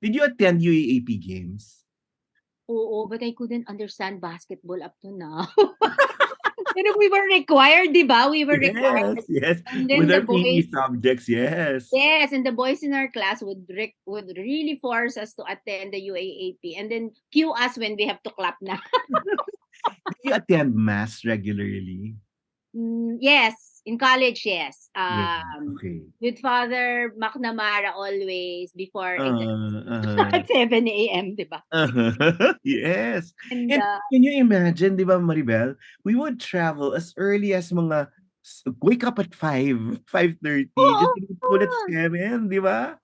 Did you attend UAAP games?
oo, but I couldn't understand basketball up to now. Pero we were required, di ba? We were required.
Yes, yes.
And then
With
the
our PE
boys,
subjects, yes.
yes, and the boys in our class would really force us to attend the UAAP and then cue us when we have to clap na.
Do you attend mass regularly?
Yes, in college, yes.
Yeah, okay.
With Father McNamara always before exams
Uh-huh.
at 7 a.m., di ba?
Yes.
And
And can you imagine, di ba, Maribel, we would travel as early as mga wake up at 5:30,
oo,
just to be full at 7, di ba?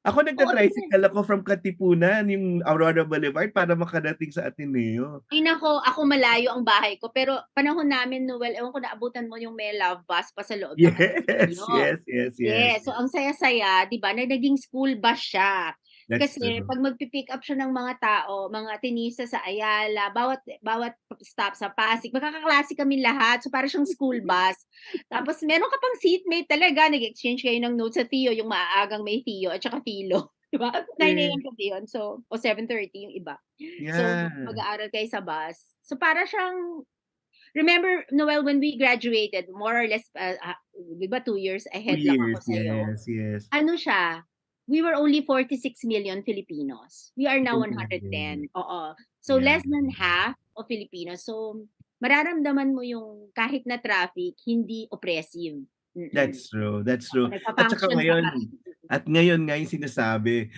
Ako
oo,
nagta-tricycle ako from Katipunan, yung Aurora Boulevard para makarating sa Ateneo.
ay nako, ako malayo ang bahay ko. Pero panahon namin, Noel, ewan ko naabutan mo yung may love bus pa sa loob ng
Yes,
Ateneo.
yes, yes, yes.
Yes, so ang saya-saya, 'di ba, na naging school bus siya.
That's
Kasi
true.
'pag magpi-pick up siya ng mga tao, mga tenista sa Ayala, bawat stop sa Pasig, magkakaklase kaming lahat. So para siyang school bus. Tapos meron ka pang seatmate talaga, nag-exchange kayo ng notes sa Theo, yung maaagang may Theo at saka Philo, 'di ba? 9
Eh,
AM kasi yun. So o 7:30 yung iba. So
yeah.
mag-aaral kayo sa bus. So para siyang remember, Noel, when we graduated, more or less, 'di ba 2 years
2
ahead lang ako
years,
sa'yo.
yes, yes.
Ano siya, we were only 46 million Filipinos. We are now
Imagine.
110, oo. So
Yeah.
less than half of Filipinos. So mararamdaman mo yung kahit na traffic, hindi oppressive.
That's true, that's
Oo,
true. At saka
nagfa-function ka pa.
ngayon nga yung sinasabi,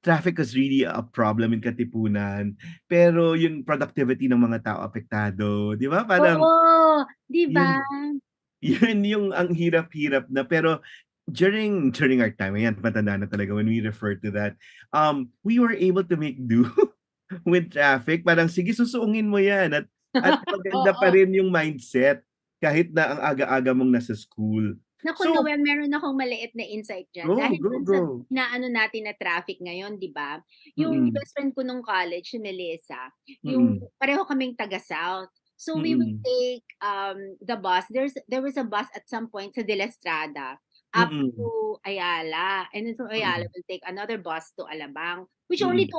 traffic is really a problem in Katipunan, pero yung productivity ng mga tao apektado, 'di ba? Parang
Oo, 'di ba?
yun yun yung ang hirap-hirap na, pero during our time, ayan, matanda na talaga when we refer to that, we were able to make do with traffic. Parang sige, susuungin mo yan, at maganda pa
Oo.
rin yung mindset kahit na ang aga-aga mong nasa school.
Naku,
So,
Noel, meron akong maliit na insight diyan.
go,
Dahil
go,
dun sa
go.
inaano natin na traffic ngayon, 'di ba? Yung
Mm,
best friend ko nung college, si Melissa, yung
mm,
pareho kaming taga-South. So we will
mm,
take the bus. There was a bus at some point sa De La Estrada up to
mm,
Ayala. And then from Ayala,
mm,
we'll take another bus to Alabang, which only
mm,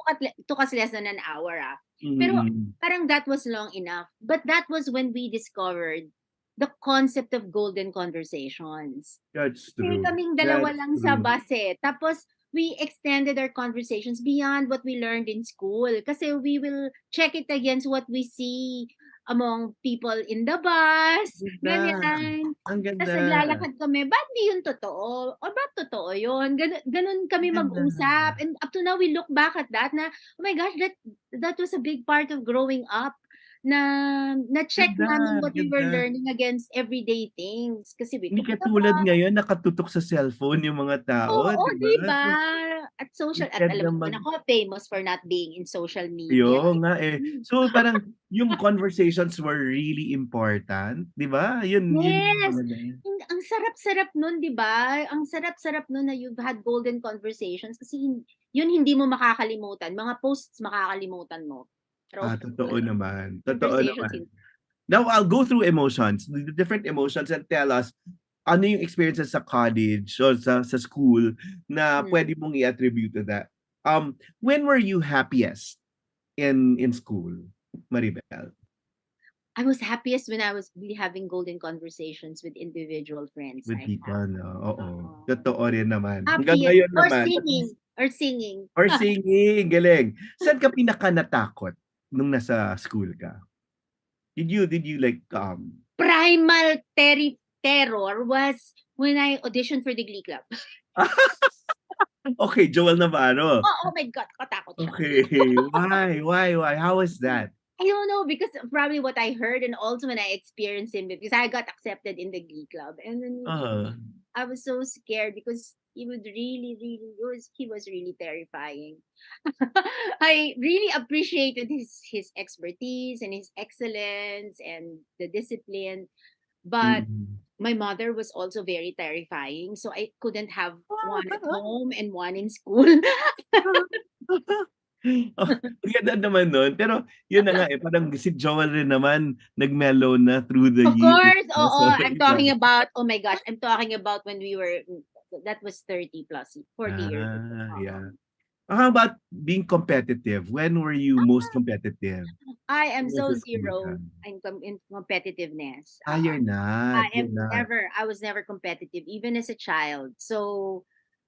took us less than an hour. Pero
mm.
parang that was long enough. But that was when we discovered the concept of golden conversations.
That's
Kasi
true.
kaming dalawa
That's
lang sa
true.
bus eh. Tapos we extended our conversations beyond what we learned in school. Kasi we will check it against what we see among people in the bus,
Ganda.
ganyan.
Ang
Tapos
ganda.
naglalakad kami, ba't di yun totoo? O ba't totoo yun? Ganun kami
Ang ganda.
mag-usap. And up to now, we look back at that na, oh my gosh, that was a big part of growing up na na-check
Ganda,
namin what we were
ganda.
learning against everyday things. Kasi we
Hindi
took the
katulad ngayon nakatutok sa cellphone yung mga tao,
oo,
'di
'di
ba?
ba?
So,
At
instead
alam
na
mo naman ako, famous for not being in social media.
yun nga, eh.
Hmm.
So, parang yung conversations were really important, 'di ba? Yun yung
Yes!
maganda.
Ang sarap-sarap nun, 'di ba? Ang sarap-sarap nun na you've had golden conversations kasi yun hindi mo makakalimutan, mga posts makakalimutan mo. Pero
Totoo naman, totoo
conversations
naman. Now, I'll go through emotions, the different emotions, and tell us ano yung experiences sa college or sa school na
hmm.
pwede mong i-attribute to that. When were you happiest in school, Maribel?
I was happiest when I was really having golden conversations with individual friends
With
I have.
people, no? Oo.
Oo.
Totoo rin naman. Hanggang
Happiest
ngayon
or
naman.
singing, or singing.
Or singing, galing. Saan ka pinaka natakot nung nasa school ka? Did you like
Primal terror was when I auditioned for the Glee Club.
Okay, Joel Navarro.
Oh my God, katakot siya.
Okay. Why? How was that?
I don't know, because of probably what I heard and also when I experienced him, because I got accepted in the Glee Club. And then I was so scared because he was really terrifying. I really appreciated his expertise and his excellence and the discipline. But
Mm.
my mother was also very terrifying. So I couldn't have one at home and one in school.
Oh, ang ganda naman nun. Pero yun na nga eh, parang si Joel rin naman nag-mellow na through the
Of
years.
course,
No?
oo.
So,
I'm talking about, oh my gosh, I'm talking about when we were, that was 30 plus, 40 years ago.
yeah. How about being competitive? When were you most competitive?
I am
Kung
so
nasa school ka?
zero in competitiveness.
You're not. You're not.
I was never competitive, even as a child. So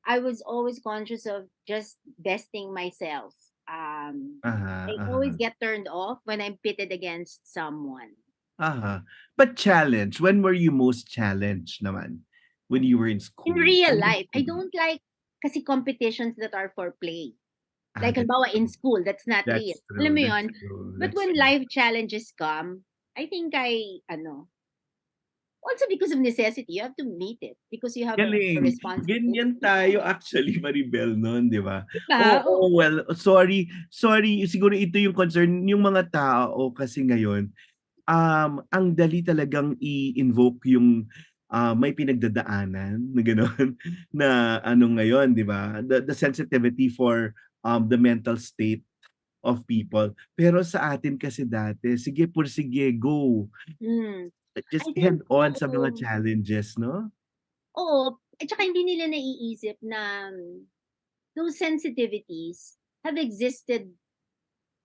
I was always conscious of just besting myself.
Uh-huh,
I always
uh-huh.
get turned off when I'm pitted against someone.
Uh-huh. But challenge, when were you most challenged naman? When you were in
In
school?
real
Anong
life, I don't like kasi competitions that are for play.
Ah,
Like
that's
halimbawa in
true.
school, that's not real.
That's
Alam
true.
mo
That's
yun?
true.
But
That's
when
true.
life challenges come, I think also because of necessity, you have to meet it because you have a
Galing.
responsibility.
Ganyan tayo actually, Maribel, no'n, 'di ba?
Diba?
Oo, well, sorry, sorry, siguro ito yung concern, yung mga tao kasi ngayon, ang dali talagang i-invoke yung, may pinagdadaanan na gano'n, na ano ngayon, 'di ba? The sensitivity for, the mental state of people. Pero sa atin kasi dati, sige pursige, go.
Hmm.
Just
I think
head on sa mga
oo.
challenges, 'no?
Oo, at saka hindi nila naiisip na those sensitivities have existed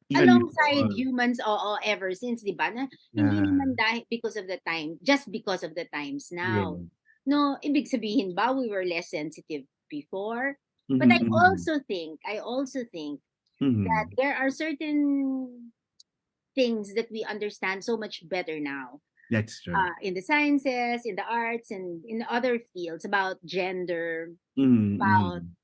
Yan
alongside
yun.
humans, oo, ever since, 'di ba? Na hindi
Yeah.
naman dahil because of the time, just because of the times now.
Yes.
No, ibig sabihin ba we were less sensitive before? But
Mhm, mhm.
I also think that
Mhm.
there are certain things that we understand so much better now.
That's true.
In the sciences, in the arts, and in other fields about gender,
Mhm,
about
mhm.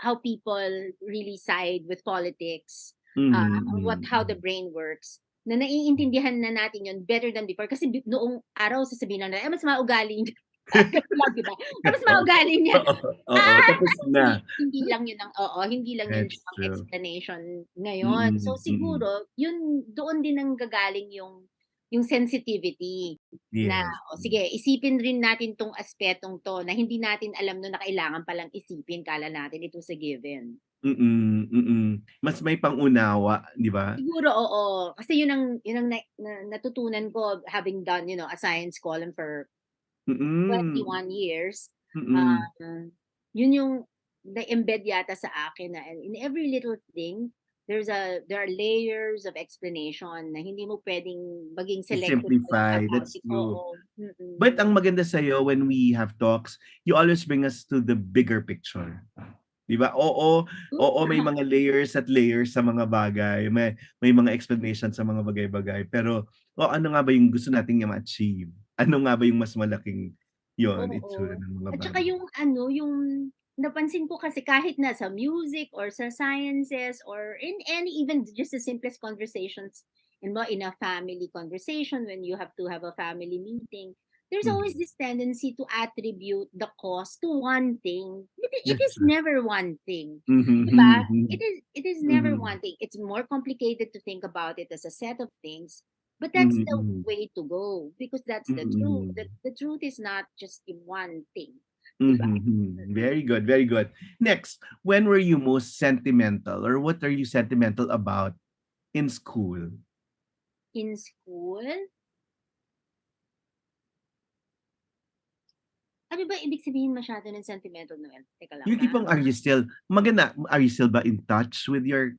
how people really side with politics,
Mhm,
how the
mhm.
brain works, na naiintindihan na natin yun better than before. Kasi noong araw sasabihin lang na, mas maugali niya. Ganun lang, di ba? Mas maugali niya.
Oo, oo, tapos na.
Hindi lang yun ang, oo, hindi lang yun
That's
ang
true.
explanation ngayon. So
Mm, mm.
siguro, yun, doon din ang gagaling yung sensitivity na,
Yes.
o sige, isipin rin natin 'tong aspetong 'to na hindi natin alam no na kailangan palang isipin, akala natin it was a given.
Mm, mm. Mas may pang-unawa, 'di ba?
Siguro, oo. Kasi yun ang natutunan ko having done, a science column for
Mm.
21 years.
Mm.
Um, yun yung na-embed yata sa akin na in every little thing, there are layers of explanation na hindi mo puwedeng maging selective ka lang
I-simplify,
about
that's
it.
true.
Oo, mm.
But ang maganda sa'yo when we have talks, you always bring us to the bigger picture. 'Di ba? Oo, oo, may mga layers at layers sa mga bagay, may mga explanation sa mga bagay-bagay, pero ano nga ba yung gusto nating ma-achieve? Ano nga ba yung mas malaking itsura
Oo.
ng mga
At saka
bagay?
yung napansin ko kasi kahit na sa music or sa sciences or in any even just the simplest conversations in a family conversation when you have to have a family meeting, there's always
Mhm.
this tendency to attribute the cause to one thing. It
That's
is
true.
never one thing.
Mhm,
'Di ba?
mhm.
It is never
Mhm.
one thing. It's more complicated to think about it as a set of things. But that's
Mhm,
the
mhm.
way to go because that's the truth.
Mm.
The truth is not just in one thing, 'di ba?
Mhm. Very good, very good. Next, when were you most sentimental or what are you sentimental about in school?
In school, ano ba ibig sabihin masyado ng sentimental, Noel? Teka lang
Yung
ha.
tipong are you still ba in touch with your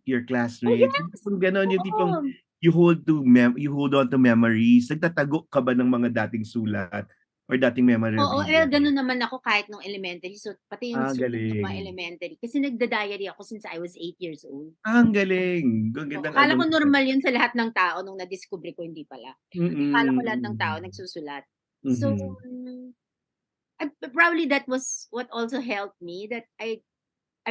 Oh,
classmates? Yung
yes!
tipong gano'n, yung tipong
Oo.
you hold on to memories, nagtatago ka ba ng mga dating sulat or dating
Oo,
memorabilia?
gano'n naman ako kahit nung elementary. So, pati yung sulat ng mga
Galing.
elementary kasi nagda-diary ako since I was 8 years old.
Ang galing.
Oo,
Gandang
akala
ano
ko
mo.
normal yun sa lahat ng tao nung nadiskubre ko, hindi pala. Akala ko lahat ng tao
Mm,
nagsusulat. So,
mhm.
probably that was what also helped me that I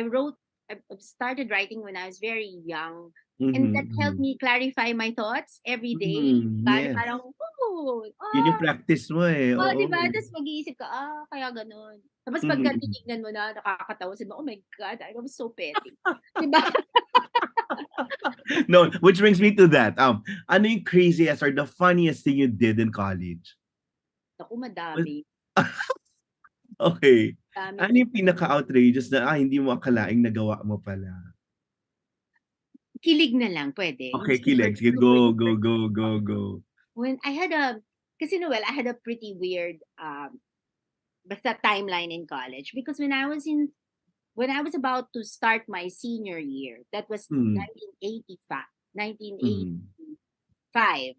wrote I started writing when I was very young, and
Mhm,
that helped
mhm.
me clarify my thoughts every day.
Mhm,
Bale
yes.
parang, "Oh,
Yun yung practice mo, eh,
oh,
oo.
'di ba?" Ta's mag-iisip ka, kaya gano'n. Tapos pagka
Mhm.
tinignan mo na, nakakatawa, sabi mo, "Oh my God, I was so petty." 'Di ba?
No, which brings me to that, ano yung craziest or the funniest thing you did in college?
Naku,
Well,
madami.
okey.
Daming
Ano yung pinaka-outrageous na, hindi mo akalaing nagawa mo pala?
kilig na lang puwede, yung
Okey,
super,
kilig. Sige,
super
go, go,
duper
go,
kilig.
go, go.
When I had a kasi Noel, I had a pretty weird, basta timeline in college because when I was in when I was about to start my senior year, that was
Mm.
1985.
Mm.
1985.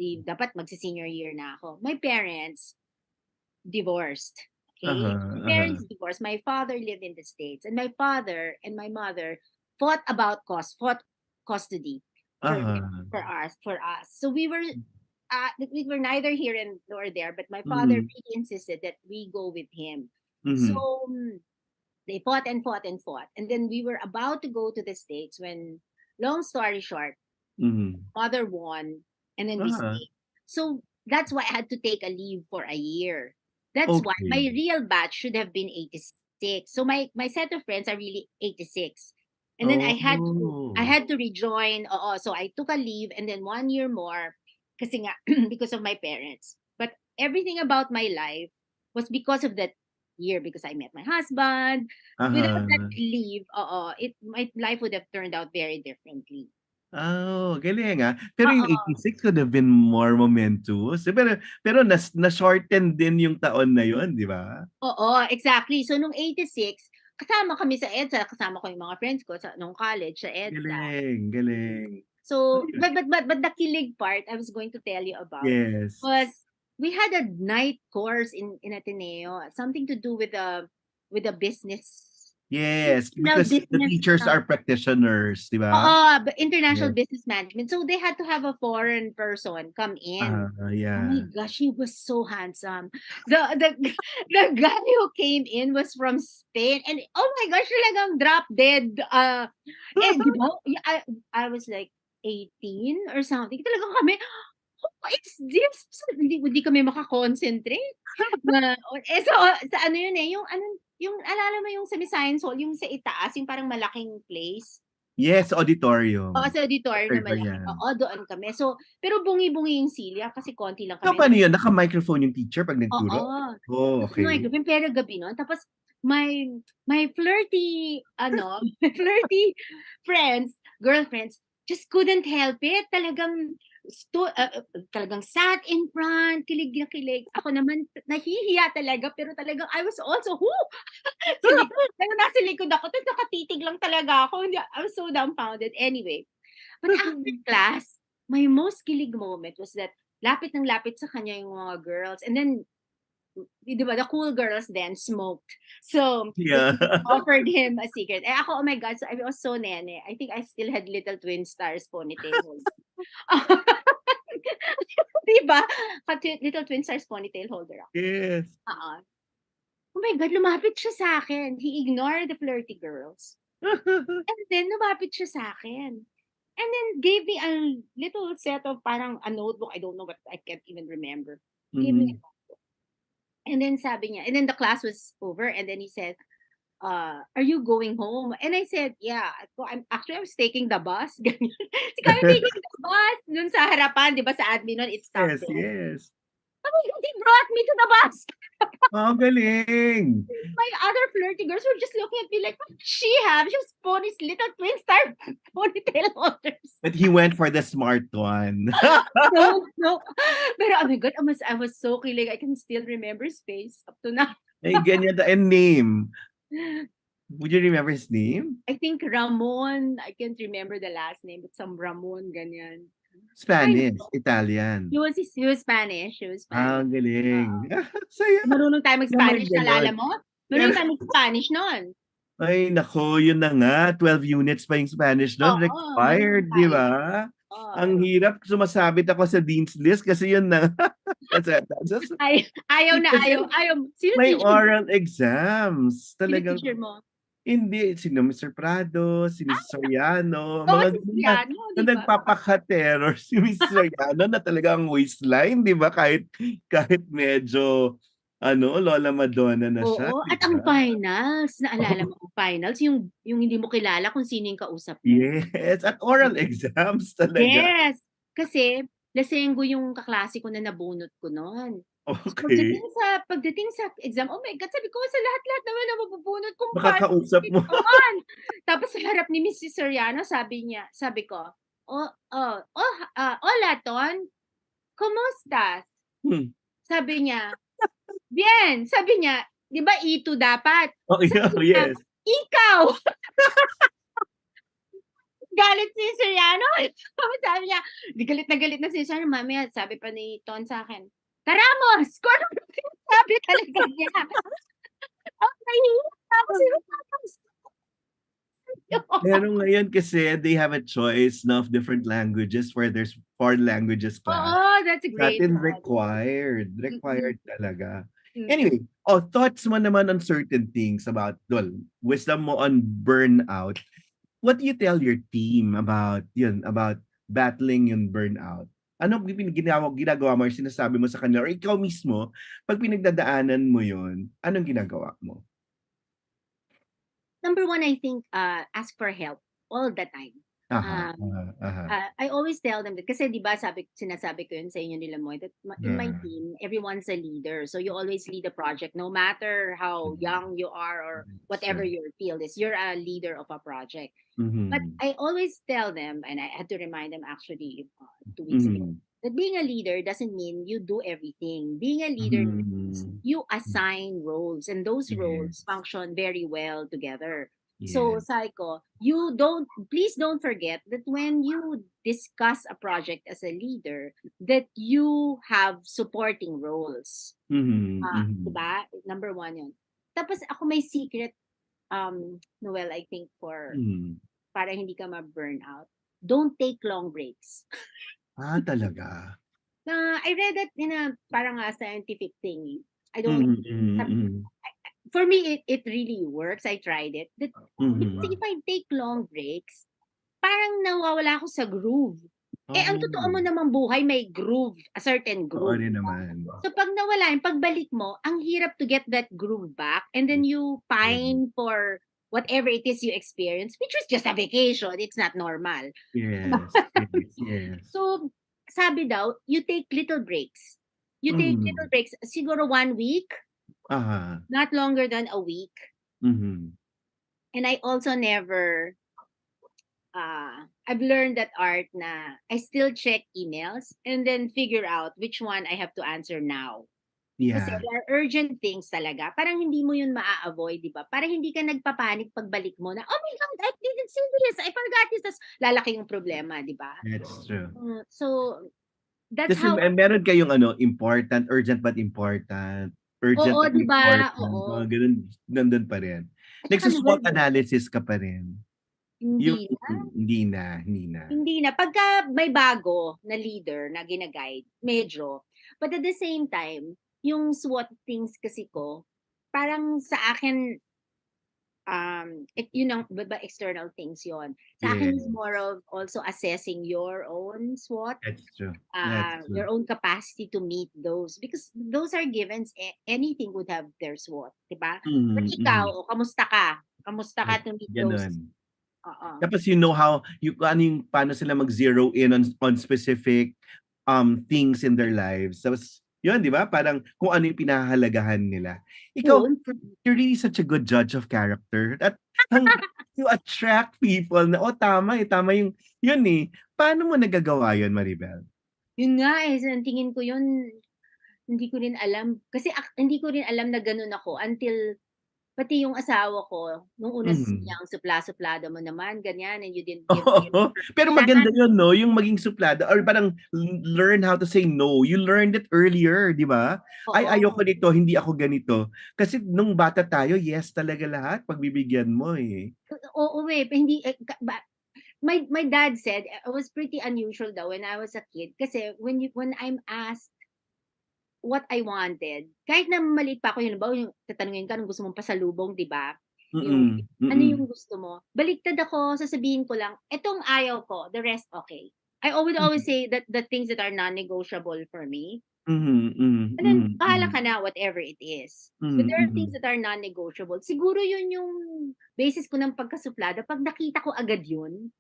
Dapat magsi-senior year na ako. My parents divorced. Okay? My parents divorced. My father lived in the States, and my father and my mother fought custody for us. So we were neither here nor there, but my father
Mm.
really insisted that we go with him. So
Mhm.
they fought and fought and fought. And then we were about to go to the States when, long story short,
Mhm.
mother won, and then we
Ah,
stayed. So that's why I had to take a leave for a year. That's why my
okay.
real batch should have been 86. So my set of friends are really 86. And then I
Oh.
had to rejoin. So I took a leave and then 1 year more kasi nga, because of my parents. But everything about my life was because of that year, because I met my husband. Without that
Aha.
leave, my life would have turned out very differently.
Oh, galing, Pero yung
Oo.
86 could have been more momentous. Pero na-shorten din yung taon na yun, di ba?
Oo, exactly. So nung 86, kasama kami sa EDSA, kasama ko yung mga friends ko nung college sa EDSA.
Galing, galing.
So, but the kilig part I was going to tell you about
Yes.
was we had a night course in Ateneo, something to do with the business,
Yes,
international
because the
business.
teachers are practitioners, di ba?
But international
Yes.
business management. So they had to have a foreign person come in. Oh my
Yeah.
gosh, he was so handsome. The the guy who came in was from Spain, and oh my gosh, talagang drop dead. Di ba? I was like 18 or something. Talagang kami, what is this? Hindi kami makakonsentrate. So, sa ano yun yung alala mo yung sa Miss Science Hall, yung sa itaas, yung parang malaking place.
Yes,
Oo,
auditorium.
sa auditorium na
Record ba
malaki.
yan?
Oo, doon kami. So, pero bungi-bungi yung silya kasi konti lang
So,
kami.
paano yun? Naka-microphone yung teacher pag
Oo.
nagturo? Oh, okay.
Microphone, pero gabi nun. Tapos, my flirty, my flirty girlfriends, just couldn't help it. Talagang sat in front, kilig na kilig. Ako naman, nahihiya talaga, pero talagang I was also, sa likod. Pero nasa likod ako, tapos nakatitig lang talaga ako. I was so dumbfounded. Anyway, but after class, my most kilig moment was that lapit ng lapit sa kanya yung mga girls. And then, di ba, the cool girls then smoked. So, they
Yeah.
offered him a cigarette. Eh ako, oh my God, so I was so nene. I think I still had little twin stars ponytail holder. Di ba? Little twin stars ponytail holder ako.
Yes.
Oh my God, lumapit siya sa akin. He ignored the flirty girls. And then, lumapit siya sa akin. And then, gave me a little set of parang a notebook. I don't know what, I can't even remember. Gave me a
Mhm.
notebook. And then sabi niya, and then the class was over, and then he said, are you going home? And I said, yeah. I was taking the bus. Ganyan. Kasi kami taking the bus. Dun sa harapan, di ba, sa admin nun, it stopped
Yes,
there.
yes.
Oh my God, he brought me to the bus.
Oh, galing.
My other flirty girls were just looking at me like, what does she have? She was little twin star ponytail holders.
But he went for the smart one.
No. Pero oh my God, I was so kilig. I can still remember his face up to now.
Ay, ganyan and name. Would you remember his name?
I think Ramon. I can't remember the last name, but some Ramon, ganyan.
Spanish, Italian.
He was Spanish. He was Spanish.
Ah, galing. Saya.
Marunong tayo mag-Spanish,
Naman
nalala
ganon.
mo? Marunong tayo mag-Spanish nun.
Ay, nako, yun na nga. 12 units pa yung Spanish doon.
Oo,
Expired,
marunong
di
tayo.
ba?
Oo.
Ang hirap. Sumasabit ako sa Dean's List kasi yun na.
Ayaw na
Kasi
ayaw. Sino
may
teacher mo?
oral exams.
Sino
Talagang
teacher mo?
hindi. Sino Mr. Prado, si Mrs. Soriano.
Oo,
Mga
si
ganun
Soriano,
na
di ba?
nagpapaka-terror si Mrs. Soriano na talagang waistline, di ba? Kahit medyo Lola Madonna na siya,
Oo,
di
at ang
ba?
finals, naalala mo ang finals, yung hindi mo kilala kung sino yung kausap mo.
Yes, at oral exams talaga.
Yes, kasi Lasenggo yung kaklase ko na nabunot ko nun. So,
Okay.
pagdating sa exam, oh my God, sabi ko, sa lahat-lahat naman na mabubunot kong
Makakausap mo.
naman. Tapos sa harap ni Mrs. Soriano, sabi ko, hola, Ton, ¿cómo
Hmm.
Sabi niya, bien. Sabi niya, di ba E2 dapat?
Oh, yeah,
Sabi niya,
yes.
Ikaw! Galit si Soriano. Sabi niya, di galit na si Soriano. Mamaya, sabi pa ni Ton sa akin, Taramos! Kung ano ba sabi talaga niya. Ang nahihiya ako sila.
Pero ngayon kasi they have a choice of different languages for their foreign languages class.
Oo, that's a
Sa
great
atin
one.
required.
Mm-mm.
Required talaga.
Mm.
Anyway, thoughts mo naman on certain things about, well, wisdom mo on burnout. What do you tell your team about yun, about battling yung burnout? Ano ginagawa mo or sinasabi mo sa kanila or ikaw mismo, pag pinagdadaanan mo yun, anong ginagawa mo?
Number one, I think, ask for help all the time.
Aha,
I always tell them that kasi 'di ba sinasabi ko yun sa inyo nila mo that in my
Ah.
team everyone's a leader, so you always lead a project no matter how young you are or whatever
Sure.
your field is, you're a leader of a project. But
Mhm.
I always tell them, and I had to remind them actually 2 weeks ago,
Mhm.
that being a leader doesn't mean you do everything. Being a leader means
Mhm.
you assign roles, and those roles
Yes.
function very well together. So,
Yes.
sabi ko, please don't forget that when you discuss a project as a leader, that you have supporting roles.
Mhm, mhm.
Diba? Number one yun. Tapos ako may secret, Noel, I think
Mhm.
para hindi ka ma-burn out. Don't take long breaks.
Talaga?
I read that in a parang a scientific thing. I don't
Mhm, mhm, mhm.
For me it really works. I tried it. Because
Mhm.
if I take long breaks, parang nawawala ako sa groove. Ang totoo mo
Oh.
namang buhay may groove, a certain
Oo
groove.
rin naman.
So pag nawala yung pagbalik mo, ang hirap to get that groove back and then you pine for whatever it is you experience, which was just a vacation. It's not normal.
Yes, yes, yes.
So, sabi daw, you take little breaks. You take little
Mhm.
breaks, siguro 1 week,
Aha.
not longer than a week.
Mhm.
And I also I've learned that art na I still check emails and then figure out which one I have to answer now. Kasi
Yeah.
there are urgent things talaga. Parang hindi mo yun maa-avoid, di ba? Parang hindi ka nagpapanik pagbalik mo na, oh my God, I didn't see this. I forgot this. Tas lalaki yung problema, di ba?
That's true.
So, that's
Kasi
how,
meron kayong important, urgent but important, urgent
oo,
but
di ba?
important,
Oo.
gano'n, nandun pa rin.
At saka
Nagso-SWOT
Noel,
analysis ka pa rin? Yung
hindi na.
hindi na.
Hindi na. Pagka may bago na leader na gina-guide, medyo. But at the same time, yung SWOT things kasi ko, parang sa akin, yun ang, ba external things yon. Sa akin is
Yes,
more of also assessing your own SWOT,
that's true. That's true.
your own capacity to meet those. Because those are givens. Anything would have their SWOT, diba? But
Mhm,
ikaw,
mhm.
kamusta ka? Kamusta ka
Yes,
to meet those?
gano'n.
Oo.
Tapos you know how paano sila mag-zero in on specific things in their lives. Tapos yun, 'di ba? Parang kung ano yung pinahahalagahan nila. Ikaw,
Yun.
you're really such a good judge of character. At you attract people na, tama tama yung, yun eh. Paano mo nagagawa yun, Maribel?
Yun nga eh, sa tingin ko yun, hindi ko rin alam. Kasi hindi ko rin alam na gano'n ako until pati yung asawa ko, nung una
Mhm.
niyang supla-suplada mo naman, ganyan, and you didn't give me
Oo. Pero
chance.
maganda yun 'no, yung maging suplada or parang learn how to say no. You learned it earlier, 'di ba? "Ay, ayoko
Oo.
nito, hindi ako ganito." Kasi nung bata tayo, yes talaga lahat pagbibigyan mo, eh.
Oo eh, hindi my dad said, it was pretty unusual daw when I was a kid kasi when I'm asked what I wanted, kahit na maliit pa ako, yun halimbawa yung tatanungin ka, "Anong gusto mong pasalubong?" 'Di ba? Yung,
Mm,
"Ano yung
mm.
gusto mo?" Baliktad ako, sasabihin ko lang, "Etong ayaw ko, the rest okay." I would always
Mhm,
say that the things that are non-negotiable for me,
mhm, mhm,
and then
mhm,
bahala ka
mhm.
na whatever it is. But
Mhm,
there are things
mhm.
that are non-negotiable. Siguro yun yung basis ko ng pagkasuplada 'pag nakita ko agad yun.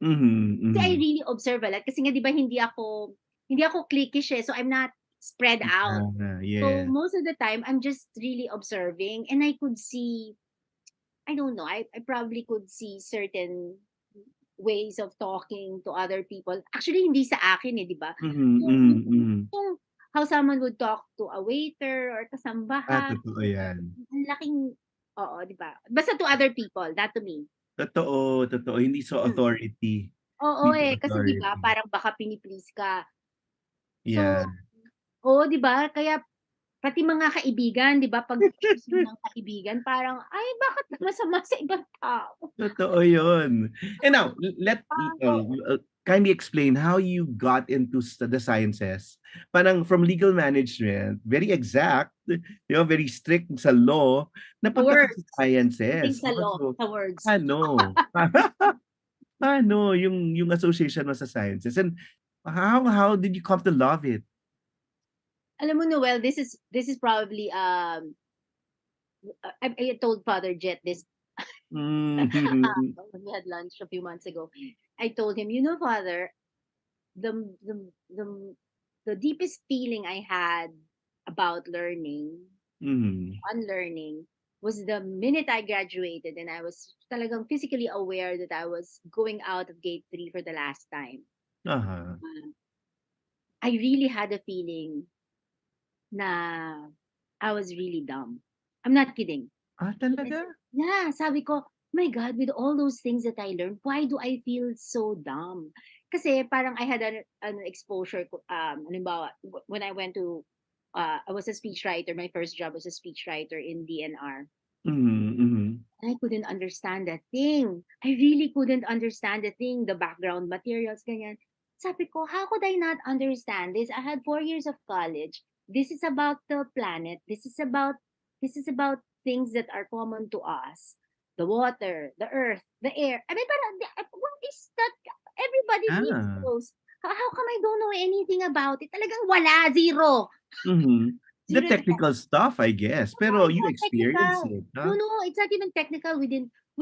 Mhm,
Kasi I
mhm.
really observe a lot kasi nga 'di ba hindi ako cliquish eh, so I'm not spread out. So
Yes.
most of the time I'm just really observing and I could see, I don't know, I probably could see certain ways of talking to other people. Actually hindi sa akin eh, 'di ba?
Mhm,
Yung
mhm,
yung
mhm.
yung how someone would talk to a waiter or kasambahan,
Totoo yan.
ang laking Oo, 'di ba? Basta to other people, not to me.
Totoo, totoo. Hindi so
Mm.
authority.
Oo,
Hindi to
kasi 'di ba
authority.
parang baka pini-please ka. So,
Yeah.
oo, 'di ba? Kaya pati mga kaibigan, 'di ba, 'pag choose mo ng kaibigan parang, "Ay, bakit masama sa ibang tao?"
Totoo yun. And now, let kindly explain how you got into the sciences. Parang from legal management, very exact, very strict sa law,
Sa
napunta ka sa
words, pagdating
sciences.
sa
No?
law,
So,
sa words.
ano? Ano yung association mo sa sciences? And how did you come to love it?
Alam mo, Noel, this is probably, I told Father Jet this
Mhm.
when we had lunch a few months ago. I told him, "You know, Father, the the the the deepest feeling I had about learning,
Mhm.
unlearning, was the minute I graduated and I was talagang physically aware that I was going out of gate 3 for the last time.
Aha.
Uh, I really had a feeling na I was really dumb. I'm not kidding. And I
Talaga?
said, yeah, sabi ko, my God, with all those things that I learned, why do I feel so dumb? Kasi parang I had an exposure, halimbawa, when I went to, I was a speechwriter. My first job was a speechwriter in DNR.
Mhm, mhm.
I couldn't understand that thing. I really couldn't understand the thing, the background materials, ganyan. Sabi ko, how could I not understand this? I had 4 years of college. This is about the planet. This is about things that are common to us. The water, the earth, the air. I mean, parang, what is that? Everybody needs
Ah.
those. How come I don't know anything about it? Talagang wala, zero.
Mhm. The
Zero.
technical stuff, I guess,
No,
pero
it's
you
not
experience
technical.
it,
No,
huh?
no, it's not even technical. We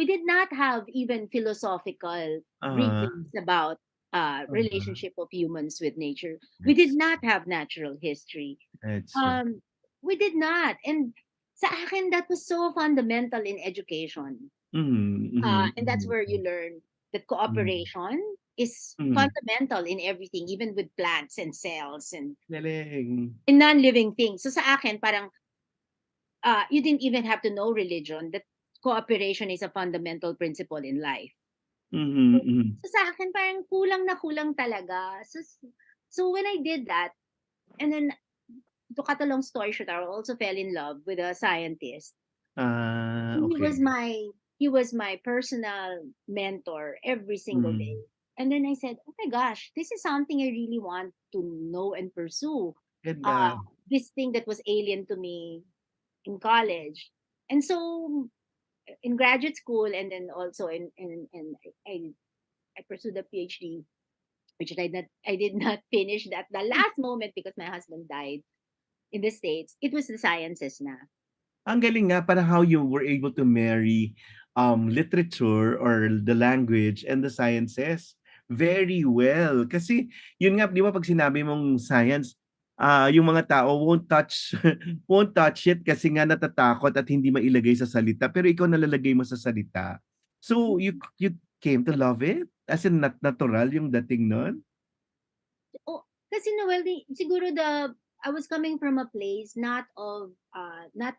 did not have even philosophical
Uh-huh.
readings about
Uh-huh.
relationship of humans with nature. We did
That's
not have natural history.
that's right.
Um, we did not. And sa akin, that was so fundamental in education.
Mhm, mhm,
And that's
mhm,
where you learn that
mhm,
cooperation is
mhm.
fundamental in everything, even with plants and cells
Galing.
and non-living things. So sa akin, parang you didn't even have to know religion, that cooperation is a fundamental principle in life.
Mhm, mhm.
So sa akin parang kulang na kulang talaga. So when I did that, and then to cut a long story short, I also fell in love with a scientist. He was
Okay.
my personal mentor every single day.
Mhm.
And then I said, "Oh my gosh, this is something I really want to know and pursue." Uh,
Ganda.
this thing that was alien to me in college. And so in graduate school, and then also in I pursued a PhD, which I did not finish at the last moment because my husband died in the States. It was the sciences na.
Ang galing nga para how you were able to marry literature or the language and the sciences very well. Kasi yun nga, di ba pag sinabi mong science, yung mga tao won't touch won't touch it kasi nga natatakot at hindi mailagay sa salita. Pero ikaw nalalagay mo sa salita. So you came to love it? As in natural yung dating nun?
Oh, kasi Noel, siguro I was coming from a place not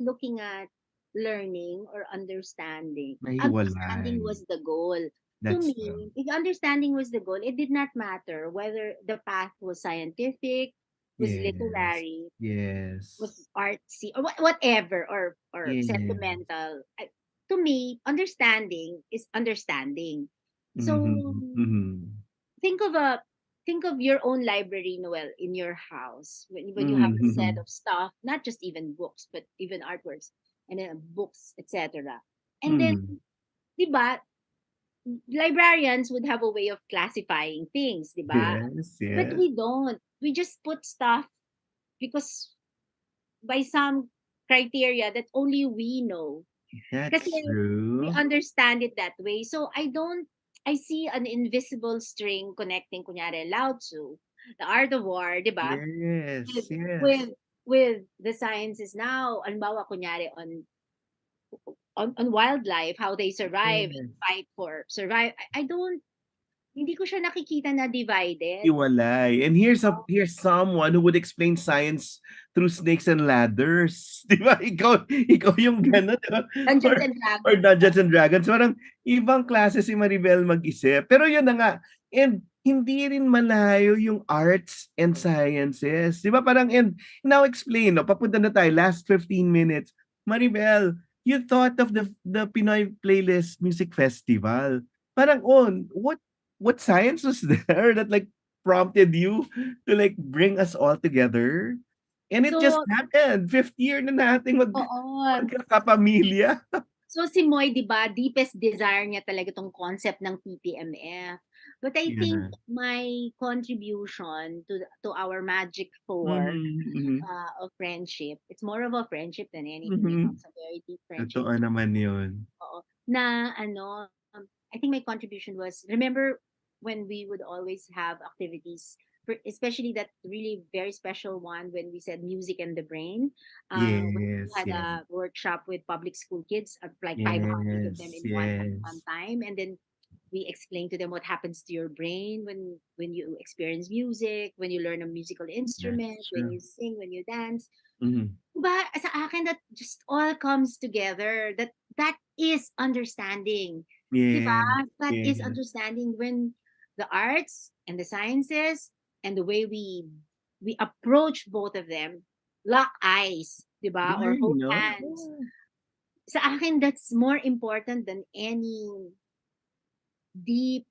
looking at learning or understanding. Understanding
Nahiwalay.
was the goal. To
That's true.
me, if understanding was the goal, it did not matter whether the path was scientific, was
Yes.
literary, was
Yes.
artsy, or whatever, or
Yes.
sentimental. To me, understanding is understanding. So
Mhm, mhm.
think of a think of your own library, Noel, in your house when you have
Mhm,
a set
mhm.
of stuff, not just even books, but even artworks and then books, etc. And then,
Mhm.
di ba, librarians would have a way of classifying things, di ba?
Yes,
But
yes.
we don't. We just put stuff because by some criteria that only we know. Kasi
That's
we
true.
understand it that way. So I see an invisible string connecting, kunyari, Lao Tzu, The Art of War, di ba?
Yes,
With,
yes.
with, with the sciences now, halimbawa, kunyari, on wildlife, how they survive and
Yes.
fight for survive. I don't, Hindi ko siya nakikita na divided.
Hiwalay. And here's someone who would explain science through snakes and ladders. 'Di ba? Ikaw yung gano'n, 'di ba?
Dungeons
Or
and
or
Dragons.
Dungeons and Dragons. Parang ibang klase si Maribel mag-isip. Pero yun na nga, and hindi rin malayo yung arts and sciences. 'Di ba parang, and now explain, no, papunta na tayo, last 15 minutes. Maribel, you thought of the Pinoy Playlist Music Festival. Parang, oh, what science was there that like prompted you to like bring us all together? And it just
So,
happened. Fifth year na nating
oo.
magkakapamilya.
So si Moy, 'di ba, deepest desire niya talaga 'tong concept ng PPMF. But I think
Yeah.
my contribution to our Magic 4
Mhm, mhm.
of friendship, it's more of a friendship than anything, you know,
Mhm.
it's a very deep friendship.
Totoo naman yun.
Oo. Na ano, I think my contribution was, remember when we would always have activities, especially that really very special one when we said music and the brain. When we
Yes,
had
yes.
a workshop with public school kids, like 500 of them
Yes,
in one
yes.
time, and then we explain to them what happens to your brain when you experience music, when you learn a musical instrument,
That's
when
true.
you sing, when you dance.
Mhm.
Diba, sa akin that just all comes together. That is understanding. 'Di ba?
Yes,
That is
yes.
understanding when the arts and the sciences and the way we approach both of them, lock eyes, 'di ba? Or
Galing,
hold
'no?
hands. Sa akin, that's more important than any deep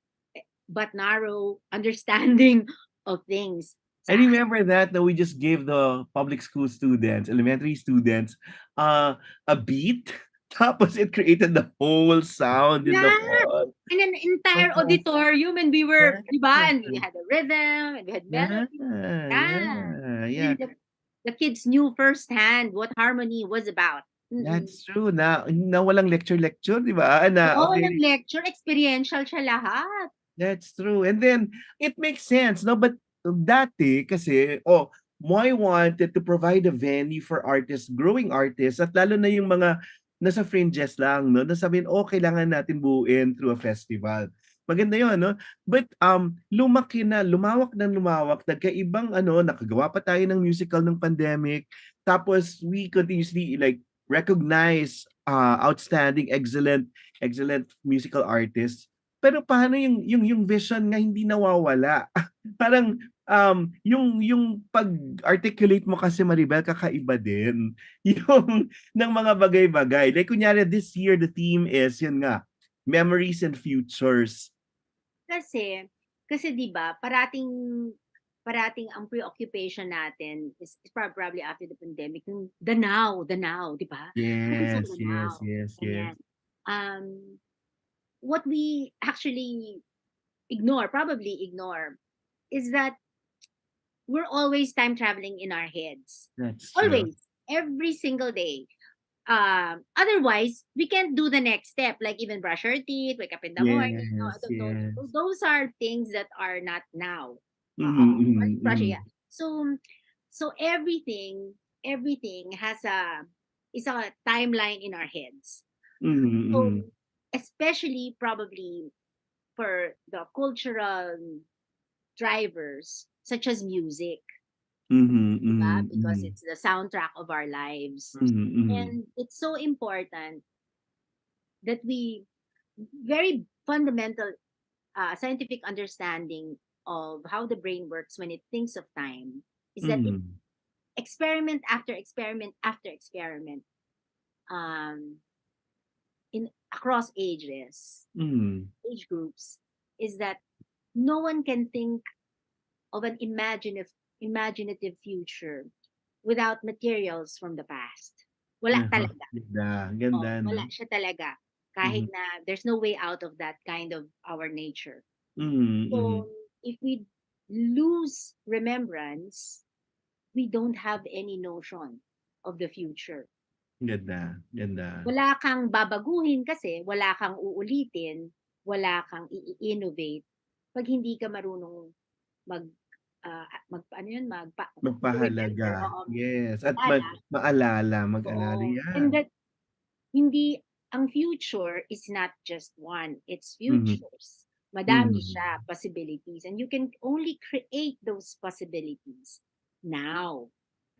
but narrow understanding of things.
I
Sa akin,
remember that we just gave the public school students, elementary students, a beat, tapos it created the whole sound in the
yeah.
hall.
And an entire
Oo.
auditorium, and we were,
Yes.
'di ba? And we had a rhythm, and we had
Yeah,
melody. Yeah.
yeah,
And
yeah.
the kids knew firsthand what harmony was about. Mm.
That's true na walang lecture-lecture, 'di ba? Na
Oo,
okay.
walang lecture, experiential siya lahat.
That's true. And then it makes sense, no? But dati kasi, oh, Moy wanted to provide a venue for artists, growing artists, at lalo na yung mga nasa fringes lang, no? Na sabihin, oh, kailangan natin buuin through a festival. Maganda yun, no? But lumaki na, lumawak, nagkaibang ano, nakagawa pa tayo ng musical ng pandemic. Tapos we continuously like recognize outstanding, excellent musical artists. Pero paano yung vision nga hindi nawawala? Parang, yung pag-articulate mo kasi, Maribel, kakaiba din. Yung ng mga bagay-bagay. Like kunyari this year the theme is yun nga, memories and futures.
Kasi kasi 'di ba, parating ang preoccupation natin is probably after the pandemic, yung the now, 'di ba? Focus on
Yes,
the
yes,
now,
yes, yes.
ganyan. Um, what we actually probably ignore, is that we're always time traveling in our heads.
That's true.
Always, every single day. Otherwise, we can't do the next step, like even brush our teeth, wake up in the morning. No,
Yes, yes.
those are things that are not now.
Mhm, mhm,
Brushing,
mhm.
yeah. So everything is a timeline in our heads.
Mhm,
So
mhm.
especially probably for the cultural drivers such as music,
Mhm,
'di ba?
mhm,
Because
mhm.
it's the soundtrack of our lives.
Mhm, mhm.
And it's so important that we very fundamental scientific understanding of how the brain works when it thinks of time is that it
Mhm.
experiment after experiment after experiment, um, in across
Mhm.
age groups, is that no one can think of an imaginative future without materials from the past. Wala
Aha,
talaga.
ganda,
Oh,
no?
wala siya talaga. Kahit
Mhm.
na there's no way out of that kind of our nature.
Mhm,
So
mhm.
if we lose remembrance, we don't have any notion of the future.
Ganda, ganda.
Wala kang babaguhin kasi wala kang uulitin, wala kang i-innovate pag hindi ka marunong mag ano yun,
Magpahalaga,
remember, oo,
yes, at
maalala.
mag-alala,
Oo, and
yeah.
that hindi ang future is not just one, it's
Mhm,
futures. Madami siya possibilities, and you can only create those possibilities now.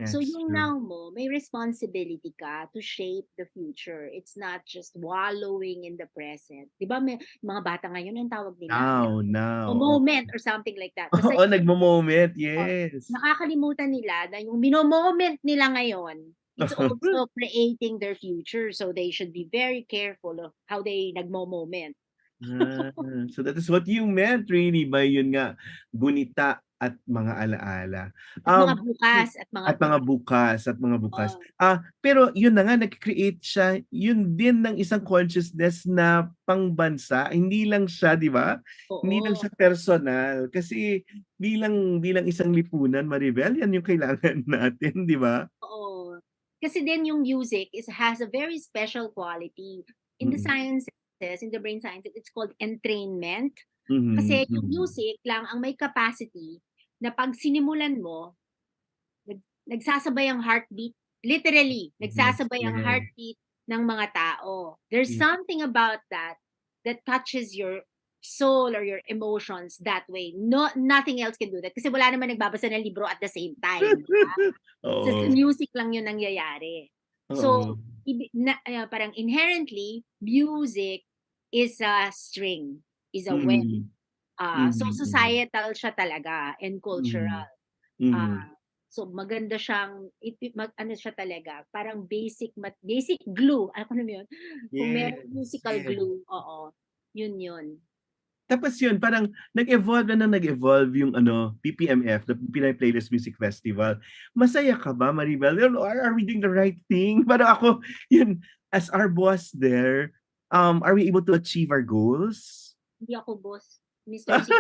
So
That's
yung
true.
now mo, may responsibility ka to shape the future. It's not just wallowing in the present. 'Di ba may mga bata ngayon ang tawag nila
Now,
a
oo.
moment or something like that. Basta
Oo, nagmo-moment,
oh,
yes.
nakakalimutan nila na yung mino-moment nila ngayon, it's also creating their future. So they should be very careful of how they nagmo-moment.
Ah, so that is what you meant really by yun nga, gunita at mga alaala.
At mga
Um,
bukas, at mga bukas.
at mga bukas.
Oo.
Pero yun na nga nag-create siya yun din ng isang consciousness na pangbansa, hindi lang siya 'di ba? Hindi lang
Oo.
siya personal kasi bilang isang lipunan, Maribel, yan yung kailangan natin 'di ba?
Oo. Kasi din yung music has a very special quality. In the
Mm.
sciences, in the brain sciences, it's called entrainment.
Mhm,
Kasi yung
mhm.
music lang ang may capacity na 'pag sinimulan mo, nagsasabay ang heartbeat, literally,
Yes,
nagsasabay ang
yes.
heartbeat ng mga tao. There's
Yes.
something about that that touches your soul or your emotions that way. No, nothing else can do that. Kasi wala naman nagbabasa ng libro at the same time, di ba? Sa
Oo,
music lang yun nangyayari. So,
oo.
parang inherently, music is a string, is a web.
Mm.
So,
Mhm, mhm.
societal siya talaga and
Mhm.
cultural.
Mhm.
Ah, so maganda siyang ano siya talaga, parang basic glue, alam mo yun? Kung
Yes,
merong musical
yes.
glue, oo, yun yun.
Tapos yun parang nag-evolve na nag-evolve yung ano, PPMF, the Pinoy Playlist Music Festival. Masaya ka ba, Maribel? Are we doing the right thing? Parang ako, yun, as our boss there, are we able to achieve our goals?
Hindi ako boss, Mr. C.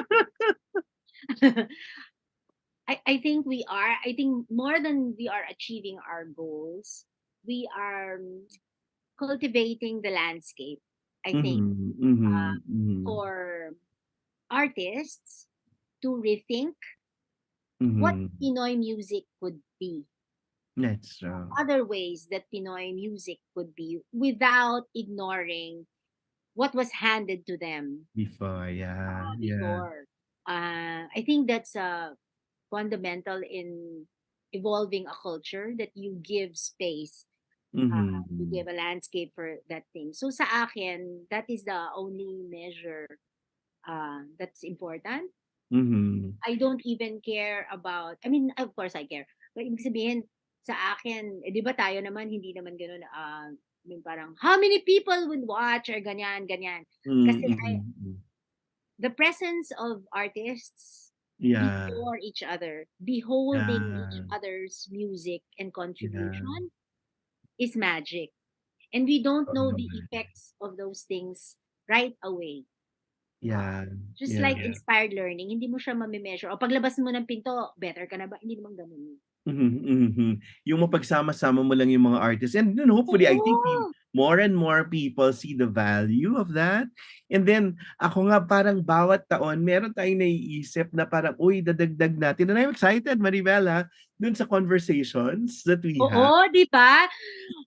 I think we are. I think more than we are achieving our goals, we are cultivating the landscape. I think
Mhm, mhm, mhm,
for artists to rethink what
mhm.
Pinoy music could be,
That's true.
other ways that Pinoy music could be without ignoring what was handed to them
Before, yeah, yeah.
before. I think that's fundamental in evolving a culture, that you give space, you
Mhm,
give a landscape for that thing. So sa akin, that is the only measure that's important.
mhm.
I don't even care about, I mean, of course I care. But ibig sabihin, sa akin, di ba tayo naman, hindi naman ganun, yung parang, how many people would watch or ganyan, ganyan.
Mm,
Kasi
mhm, mm.
the presence of artists
Yeah,
before each other, beholding each
yeah,
other's music and
yeah,
contribution is magic. And we don't
oo
know the
naman.
effects of those things right away.
Yeah,
Just
yeah.
like inspired learning, hindi mo siya mame-measure. O paglabas mo ng pinto, better ka na ba? Hindi naman ganun.
Mhm, mhm. Yung mapagsama-sama mo lang yung mga artists and then hopefully I think
Oo!
more and more people see the value of that. And then ako nga parang bawat taon meron tayong naiisip na parang, uy, dadagdag natin. And I'm excited, Maribel, dun sa conversations that we have.
Oo, 'di ba?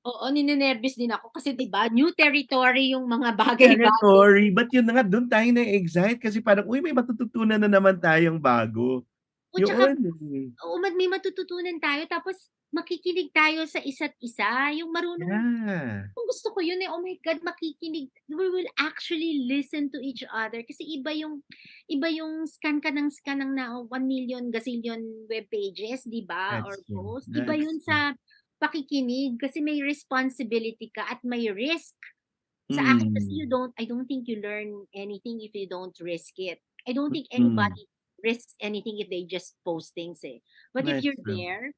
Oo, ninenervyos din ako kasi 'di ba, new territory yung mga bagay-bagay.
Territory, but yun na nga, dun tayo na-excite kasi parang, uy, may matututunan na naman tayong bago.
O tsaka
Yun.
oo, may matututunan tayo tapos makikinig tayo sa isa't isa, yung marunong
Yeah.
kung gusto ko yun, eh, oh my God, makikinig, we will actually listen to each other kasi iba yung scan ka ng scan ng na 1,000,000 gazillion web pages, 'di ba, or
That's true.
post. Iba
That's
yun
true.
sa pakikinig kasi may responsibility ka at may risk. Sa akin kasi
Mm.
I don't think you learn anything if you don't risk it. I don't think
Mm.
anybody risks anything if they just post things, eh. But if
That's
you're
true.
there,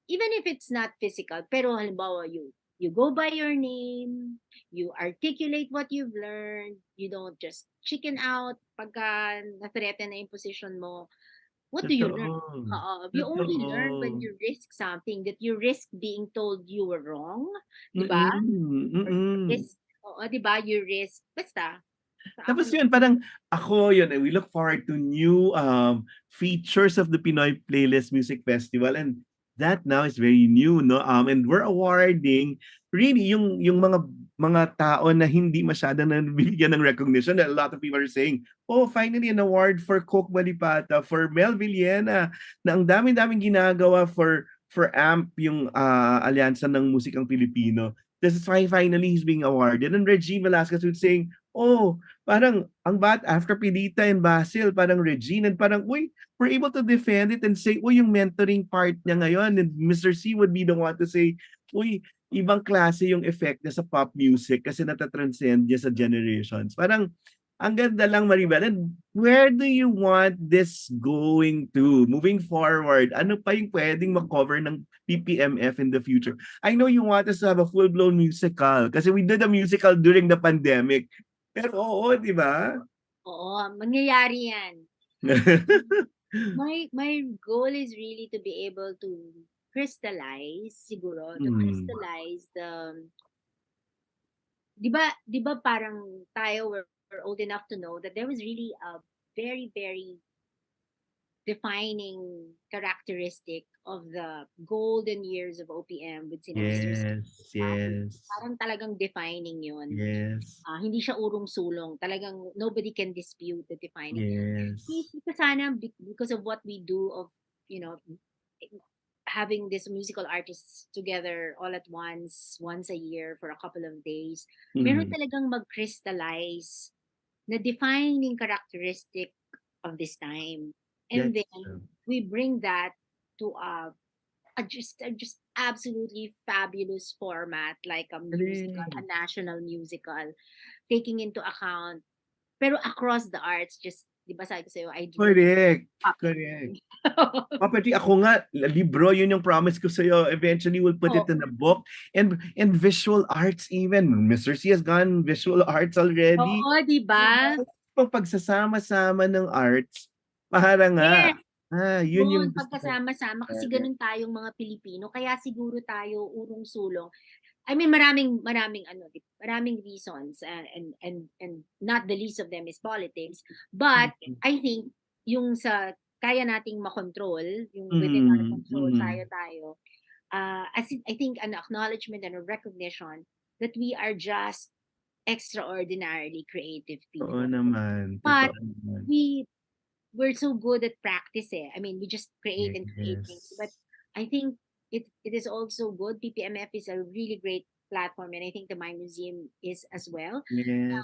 even if it's not physical, pero halimbawa you go by your name, you articulate what you've learned, you don't just chicken out pagka na-threaten na yung position mo. What do you learn?
Totoo.
You only learn when
Totoo.
you risk something, that you risk being told you were wrong, 'di ba?
Mm,
Or you
mm.
risk, oo, 'di ba, you risk basta sa
Tapos
akin.
yun parang ako yun, we look forward to new features of the Pinoy Playlist Music Festival and that now is very new, no? And we're awarding really yung mga mga tao na hindi masyadong nabibigyan ng recognition. A lot of people are saying, oh, finally an award for Coke Malipata, for Mel Villena, na ang dami-daming ginagawa for AMP, yung alyansa ng musikang Pilipino. This is finally he's being awarded. And Regine Velasquez was saying, oh, parang ang after Pilita and Basil, parang Regine, and parang, uy, we're able to defend it and say, uy, yung mentoring part niya ngayon, and Mr. C would be the one to say, uy, ibang klase yung effect niya sa pop music kasi natatranscend niya sa generations. Parang, ang ganda lang, Maribel. And where do you want this going to? Moving forward, ano pa yung pwedeng makover ng PPMF in the future? I know you want us to have a full-blown musical kasi we did a musical during the pandemic. Pero oo, di ba?
Oo, mangyayari yan. My goal is really to be able to crystallize siguro, to crystallize the 'di ba parang tayo we're old enough to know that there was really a very very defining characteristic of the golden years of OPM with sina Mr. C.
Yes.
Parang talagang defining yun.
Yes.
Hindi siya urong-sulong. Talagang nobody can dispute the defining.
Yes.
Kasi sana because of what we do of, you know, having these musical artists together all at once a year for a couple of days, meron talagang mag-crystallize na defining characteristic of this time. And
That's
then
true.
we bring that to a just absolutely fabulous format like a musical, a national musical, taking into account, pero across the arts, just, di ba sabi ko sa'yo, I dream.
Correct. Pati ako nga, libro, yun yung promise ko sa'yo. Eventually, we'll put it in a book. And visual arts even. Mr. C has gone visual arts already.
Oo, di ba?
Pag pagsasama-sama ng arts, para nga.
Yes.
Yun yung
pagkasama-sama kasi ganun tayong mga Pilipino. Kaya siguro tayo urong-sulong. I mean, maraming reasons and not the least of them is politics. But I think yung sa kaya nating makontrol, yung within our control, tayo, I think an acknowledgement and a recognition that we are just extraordinarily creative people.
Oo naman.
But we're so good at practice I mean, we just create and create things. But I think it is also good. PPMF is a really great platform, and I think the Mind Museum is as well.
Yes.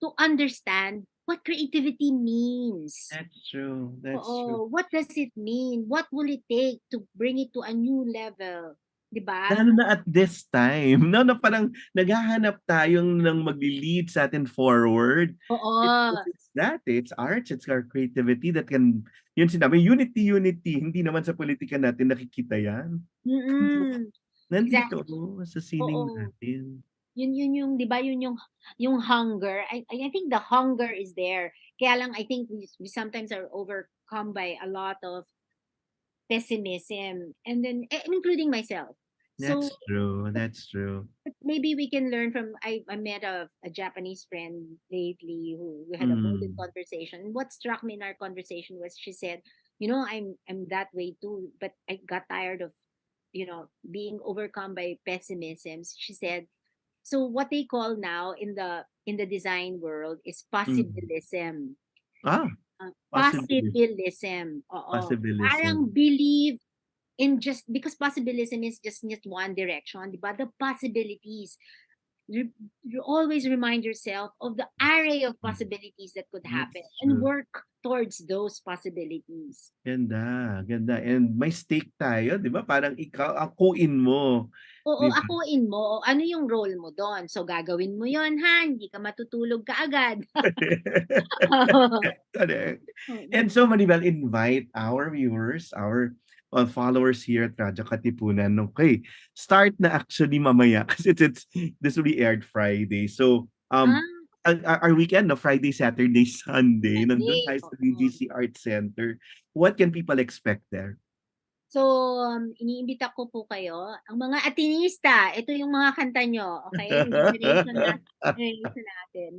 To understand what creativity means.
That's true. That's true.
What does it mean? What will it take to bring it to a new level? Diba?
Lalo na at this time, no, na parang naghahanap tayong ng magli-lead sa atin forward. It's that, it's arts, it's our creativity that can, yun sinabi, unity, hindi naman sa politika natin nakikita yan. Nandito, sa sining natin.
Yun yung, di ba, yun yung hunger. I think the hunger is there. Kaya lang, I think we sometimes are overcome by a lot of pessimism, and then including myself.
That's true.
But maybe we can learn from. I met a Japanese friend lately who we had a golden conversation. What struck me in our conversation was she said, I'm that way too, but I got tired of, being overcome by pessimism. She said, so what they call now in the design world is possibilism. Possibilism. Parang believe in just because possibilism is just one direction, diba? The possibilities. You always remind yourself of the array of possibilities that could happen and work towards those possibilities.
Ganda. And may stake tayo, di ba? Parang ikaw, akuin mo.
Oo, diba? Akuin mo. Ano yung role mo doon? So, gagawin mo yon ha? Hindi ka matutulog kaagad.
And so, Maribel, invite our viewers, our followers here at Radyo Katipunan. Okay, start na actually mamaya kasi this will be aired Friday. So, our weekend, no, Friday, Saturday, Sunday, nandun tayo sa BGC Art Center. What can people expect there?
So, iniimbita ko po kayo, ang mga Atinista, ito yung mga kanta nyo, okay? Generation natin.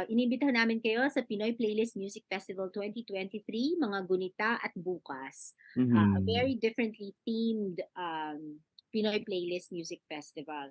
Iniimbitahan namin kayo sa Pinoy Playlist Music Festival 2023, mga gunita at bukas. A very differently themed Pinoy Playlist Music Festival.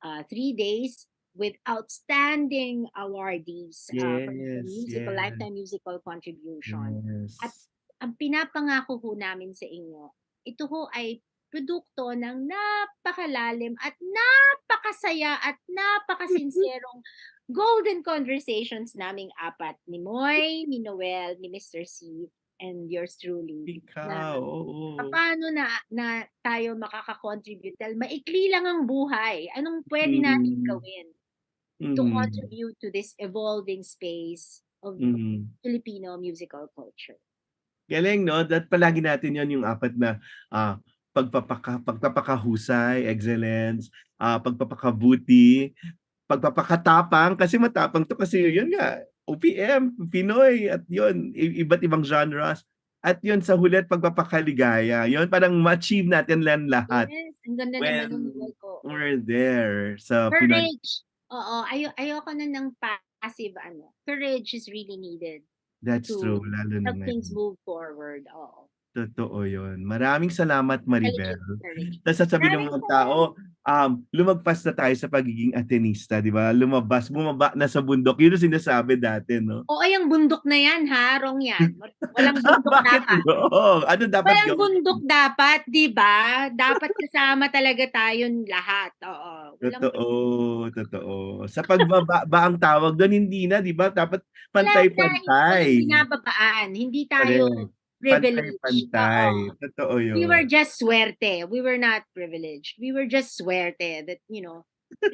3 days with outstanding awardees for the
Yes.
lifetime musical contribution. At
Yes.
ang pinapangako ho namin sa inyo, ito ho ay produkto ng napakalalim at napakasaya at napakasinserong golden conversations naming apat, ni Moy, ni Noel, ni Mr. C, and yours truly.
Ikaw, oo.
Paano na tayo makaka-contribute? Dahil maikli lang ang buhay. Anong pwede natin gawin to contribute to this evolving space of Filipino musical culture?
Galing, no? That palagi natin yon yung apat na pagpapakahusay, excellence, pagpapakabuti, pagpapakatapang, kasi matapang to kasi yun nga, OPM, Pinoy, at yun, iba't ibang genres. At yun sa hulit, pagpapakaligaya. Yun, parang ma-achieve natin lang lahat.
Yes, ang ganda naman ng buhay ko.
We're there sa Pinoy.
Courage. Oo, ayoko na ng passive Courage is really needed.
That's
to
true, lalo na
help things move forward. Oo.
Totoo yun. Maraming salamat, Maribel.
Courage.
Tapos sasabihin ng mga tao, lumagpas na tayo sa pagiging Atenista, di ba? Bumaba na sa bundok. Yun ang sinasabi dati, no?
Oo, yung bundok na yan, ha? Wrong yan. Walang bundok
Bakit
dapat.
Ano dapat
Walang
yung...
bundok dapat, di ba? Dapat kasama talaga tayong lahat. Oo.
Totoo. Sa pagbaba ang tawag doon, hindi na, di ba? Dapat pantay-pantay.
Hindi binababaan. Hindi tayo privileged.
Pantay. Totoo yun.
We were just swerte. We were not privileged. We were just swerte that, we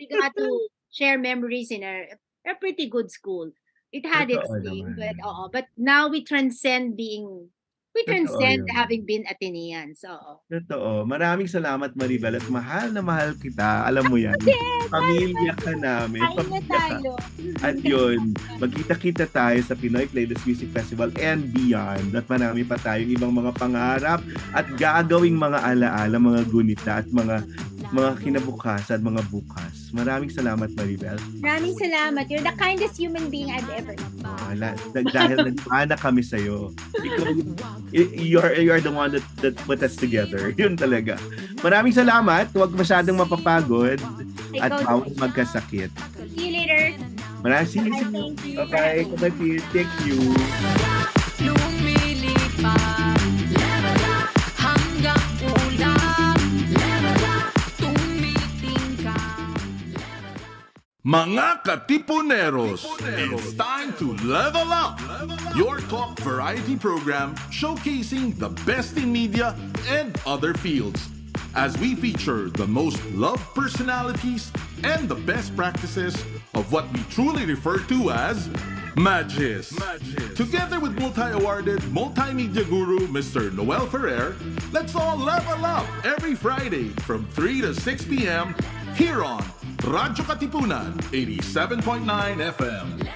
got to share memories in a pretty good school. It had its thing, but now we transcend having been Ateneans.
Totoo. Maraming salamat, Maribel, at mahal na mahal kita. Alam mo yan. Pamilya ka namin. At yun, magkita-kita tayo sa Pinoy Playlist Music Festival and beyond. At marami pa tayong ibang mga pangarap at gagawing mga alaala, mga gunita at mga kinabukasan, mga bukas. Maraming salamat, Maribel.
Maraming salamat. You're the kindest human being I've ever known.
Dahil nagpana kami sa'yo. You are the one that put us together. Yun talaga. Maraming salamat. Huwag masyadong mapapagod at bawat magkasakit.
See you later.
Maraming Bye-bye. Thank you.
Lumilipad hanggang ulan tumitingkad.
Mga Katipuneros, it's time to level up! Your talk variety program showcasing the best in media and other fields. As we feature the most loved personalities and the best practices of what we truly refer to as Magis. Together with multi-awarded multimedia guru Mr. Noel Ferrer, let's all level up every Friday from 3 to 6 p.m. here on Radyo Katipunan 87.9 FM.